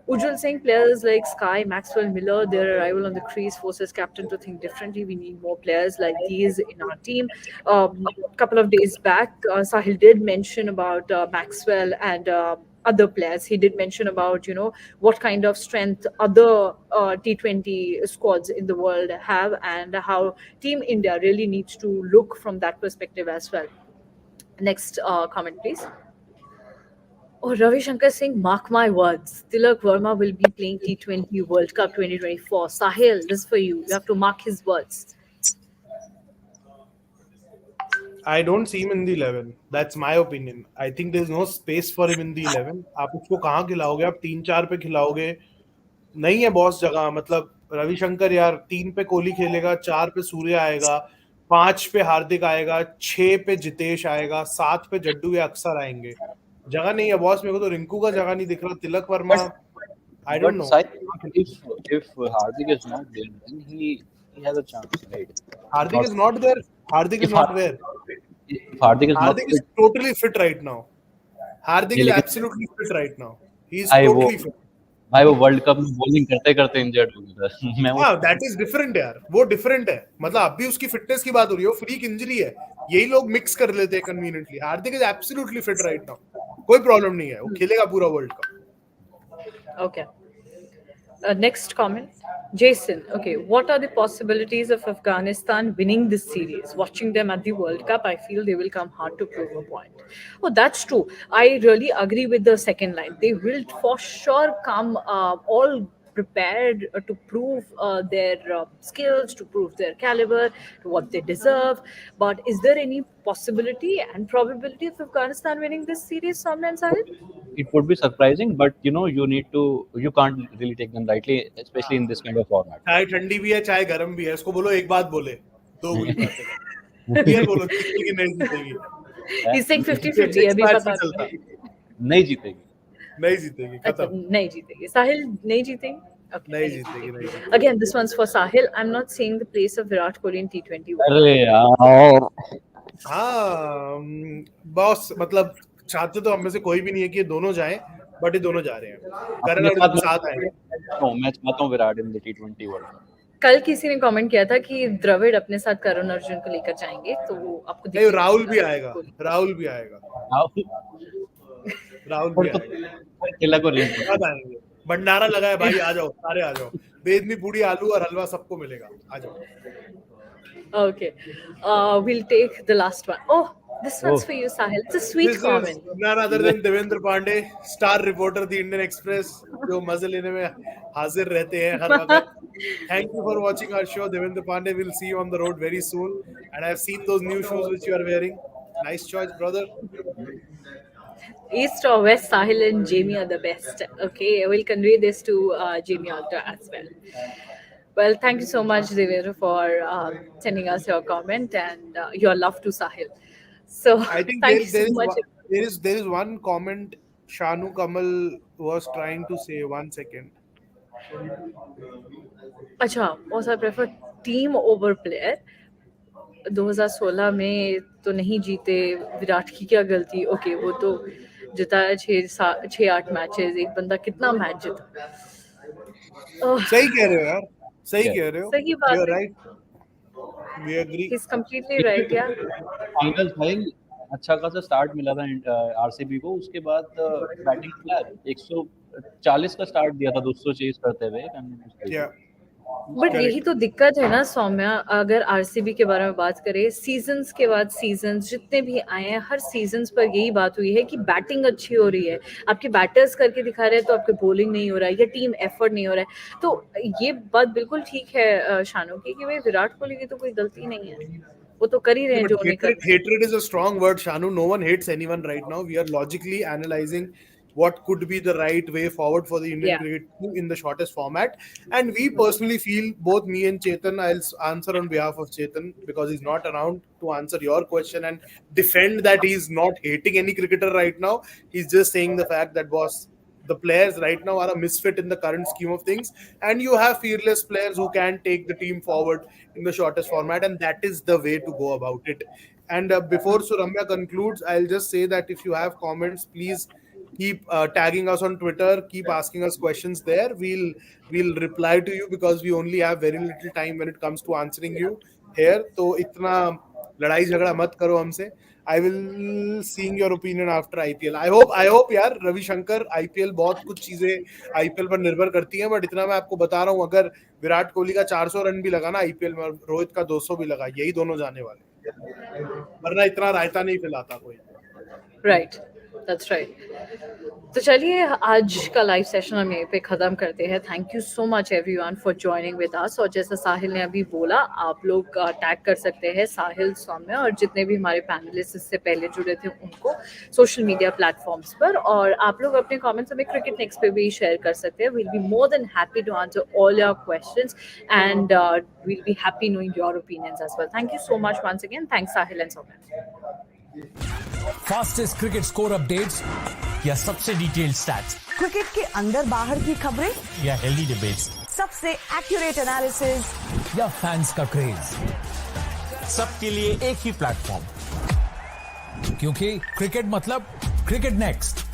C: Ujjwal saying players like Sky, Maxwell, Miller, their arrival on the crease forces captain to think differently. We need more players like these in our team. Couple of days back, Sahil did mention about Maxwell and other players. He did mention about, what kind of strength other T20 squads in the world have and how Team India really needs to look from that perspective as well. Next comment, please. Oh, Ravi Shankar saying, mark my words, Tilak Verma will be playing T20 World Cup 2024. Sahil, this is for you. You have to mark his words.
D: I don't see him in the 11. That's my opinion. I think there's no space for him in the 11. आप उसको कहाँ खिलाओगे? आप 3-4 पे खिलाओगे? नहीं है boss जगह. मतलब रविशंकर यार 3 पे कोहली खेलेगा, 4 पे सूर्य आएगा, 5 पे हार्दिक आएगा, 6 पे जितेश आएगा, 7 पे जड्डू या अक्सर आएंगे. जगह नहीं है बॉस. मेरे को तो रिंकू का जगह नहीं दिख रहा. Tilak Varma, I don't know.
G: If Hardik is not there, then he has a chance, right?
D: Hardik is not there. Hardik is not there.
G: If Hardik is not
D: Hardik is totally fit right now. Hardik is absolutely fit right now. He is
G: I
D: totally fit.
G: भाई वो world cup में bowling करते करते injured हो गया था. मैं
D: हाँ, that is different यार. वो different है. मतलब अभी उसकी फिटनेस की बात हो रही है. वो फ्रीक इंजरी है. यही लोग मिक्स कर लेते हैं conveniently. Hardik is absolutely fit right now. कोई प्रॉब्लम नहीं है. वो खेलेगा पूरा world cup.
C: Okay. Next comment. Jason, okay, what are the possibilities of Afghanistan winning this series? Watching them at the World Cup, I feel they will come hard to prove a point. Oh, that's true. I really agree with the second line. They will for sure come all prepared to prove their skills, to prove their caliber, to what they deserve. But is there any possibility and probability of Afghanistan winning this series, Soumya and Sahil?
G: It would be surprising, but you can't really take them lightly, especially in this kind of format.
D: चाहे ठंडी भी है, चाहे गर्म भी है. इसको बोलो एक बात बोले. दो बुरी बातें. ये बोलो जीतेगी नहीं जीतेगी.
C: He's saying 50-50. अभी पता नहीं.
G: नहीं जीतेगी.
D: नहीं जीतेगी. खत्म.
C: नहीं जीतेगी. Sahil नहीं जीतेगी. Okay.
D: नहीं जीतेगी.
C: Again, this one's for Sahil. I'm not seeing the place of Virat Kohli in T20.
G: अरे यार.
D: हाँ, बॉस मतलब चाहते तो हम में से कोई भी नहीं है कि ये दोनों जाएं, बट ये दोनों जा रहे हैं. करण अर्जुन साथ आएंगे.
G: मैं चाहता हूँ Virat in the T20 world cup.
C: कल किसी ने कमेंट किया था कि द्रविड़ अपने साथ करण अर्जुन को लेकर जाएंगे, तो आपको
D: नहीं, राहुल भी आएगा. राहुल भी आएगा.
G: तिलक को
D: आएंगे. भंडारा लगा है भाई. आ जाओ, सारे आ जाओ. बेदनी पूड़ी, आलू और हलवा सबको मिलेगा. आ जाओ.
C: Okay, we'll take the last one. Oh, this one's for you, Sahil. It's a sweet comment.
D: None other than Devendra Pandey, star reporter, The Indian Express, जो मजे लेने में हाजिर रहते हैं हर वक्त. Thank you for watching our show, Devendra Pandey. We'll see you on the road very soon. And I've seen those new shoes which you are wearing. Nice choice, brother.
C: East or West, Sahil and Jamie are the best. Okay, we'll convey this to Jamie Alter as well. Well, thank you so much, Devendra, for sending us your comment and your love to Sahil. So,
D: I think
C: thank you so much.
D: There is one comment Shanu Kamal was trying to say. 1 second.
C: अच्छा, was I prefer team over player? 2016 में तो नहीं जीते, विराट की क्या गलती? Okay, वो तो जिताया 6-8 मैचेस, एक बंदा कितना मैच जीता?
D: सही कह रहे हो यार, सही
G: Yeah.
D: कह रहे हो,
C: सही
D: यू
C: बात
D: आर
C: है,
D: right, we agree.
C: he's completely right, yeah.
G: Final भाई अच्छा खासा स्टार्ट मिला था आरसीबी को, उसके बाद बैटिंग यार 140 का स्टार्ट दिया था 200 चेज करते हुए
D: क्या
C: बट यही तो दिक्कत है ना सौम्या, अगर आरसीबी के बारे में बात करें, सीजन्स के बाद सीजन्स जितने भी आए हैं, हर सीजन्स पर यही बात हुई है कि बैटिंग अच्छी हो रही है, आपके बैटर्स करके दिखा रहे हैं तो आपके बॉलिंग नहीं हो रहा है या टीम एफर्ट नहीं हो रहा है। तो ये बात बिल्कुल ठीक है शानू की कि भाई विराट कोहली की तो कोई गलती नहीं है, वो तो कर ही रहे हैं जो उन्हें करना है।
D: Hatred is a strong word, Shanu. No one hates anyone right now. We are logically analyzing what could be the right way forward for the Indian
C: Yeah.
D: cricket team in the shortest format. And we personally feel, both me and Chetan, I'll answer on behalf of Chetan because he's not around to answer your question and defend that he's not hating any cricketer right now. He's just saying the fact that, boss, the players right now are a misfit in the current scheme of things, and you have fearless players who can take the team forward in the shortest format, and that is the way to go about it. And before Suramya concludes, I'll just say that if you have comments, please keep tagging us on Twitter, keep asking us questions there. We'll reply to you because we only have very little time when it comes to answering you here. तो इतना लड़ाई झगड़ा मत करो हमसे. I will seeing your opinion after IPL. I hope यार Ravishankar, IPL बहुत कुछ चीजें IPL पर निर्भर करती हैं, बट इतना मैं आपको बता रहा हूँ, अगर विराट कोहली का 400 रन भी लगा ना IPL में, रोहित का 200 भी लगा, यही दोनों जाने वाले, वरना इतना रायता नहीं फैलाता कोई.
C: Right, that's right. तो चलिए आज का लाइव सेशन हम यहीं पे ख़त्म करते हैं। Thank you so much everyone for joining with us. और जैसा साहिल ने अभी बोला, आप लोग टैग कर सकते हैं साहिल, सौम्या और जितने भी हमारे पैनलिस्ट इससे पहले जुड़े थे उनको सोशल मीडिया प्लेटफॉर्म्स पर, और आप लोग अपने कमेंट्स हमें क्रिकेट नेक्स्ट पे भी शेयर कर सकते हैं। We'll be more than happy to answer all your questions and we'll be happy knowing your opinions as well. Thank you so much once again. Thanks Sahil and Saumya.
A: Fastest cricket score updates या सबसे detailed stats,
B: cricket के अंदर बाहर की खबरें
A: या healthy debates,
B: सबसे accurate analysis
A: या फैंस का क्रेज, सबके लिए एक ही प्लेटफॉर्म, क्योंकि क्रिकेट मतलब क्रिकेट नेक्स्ट।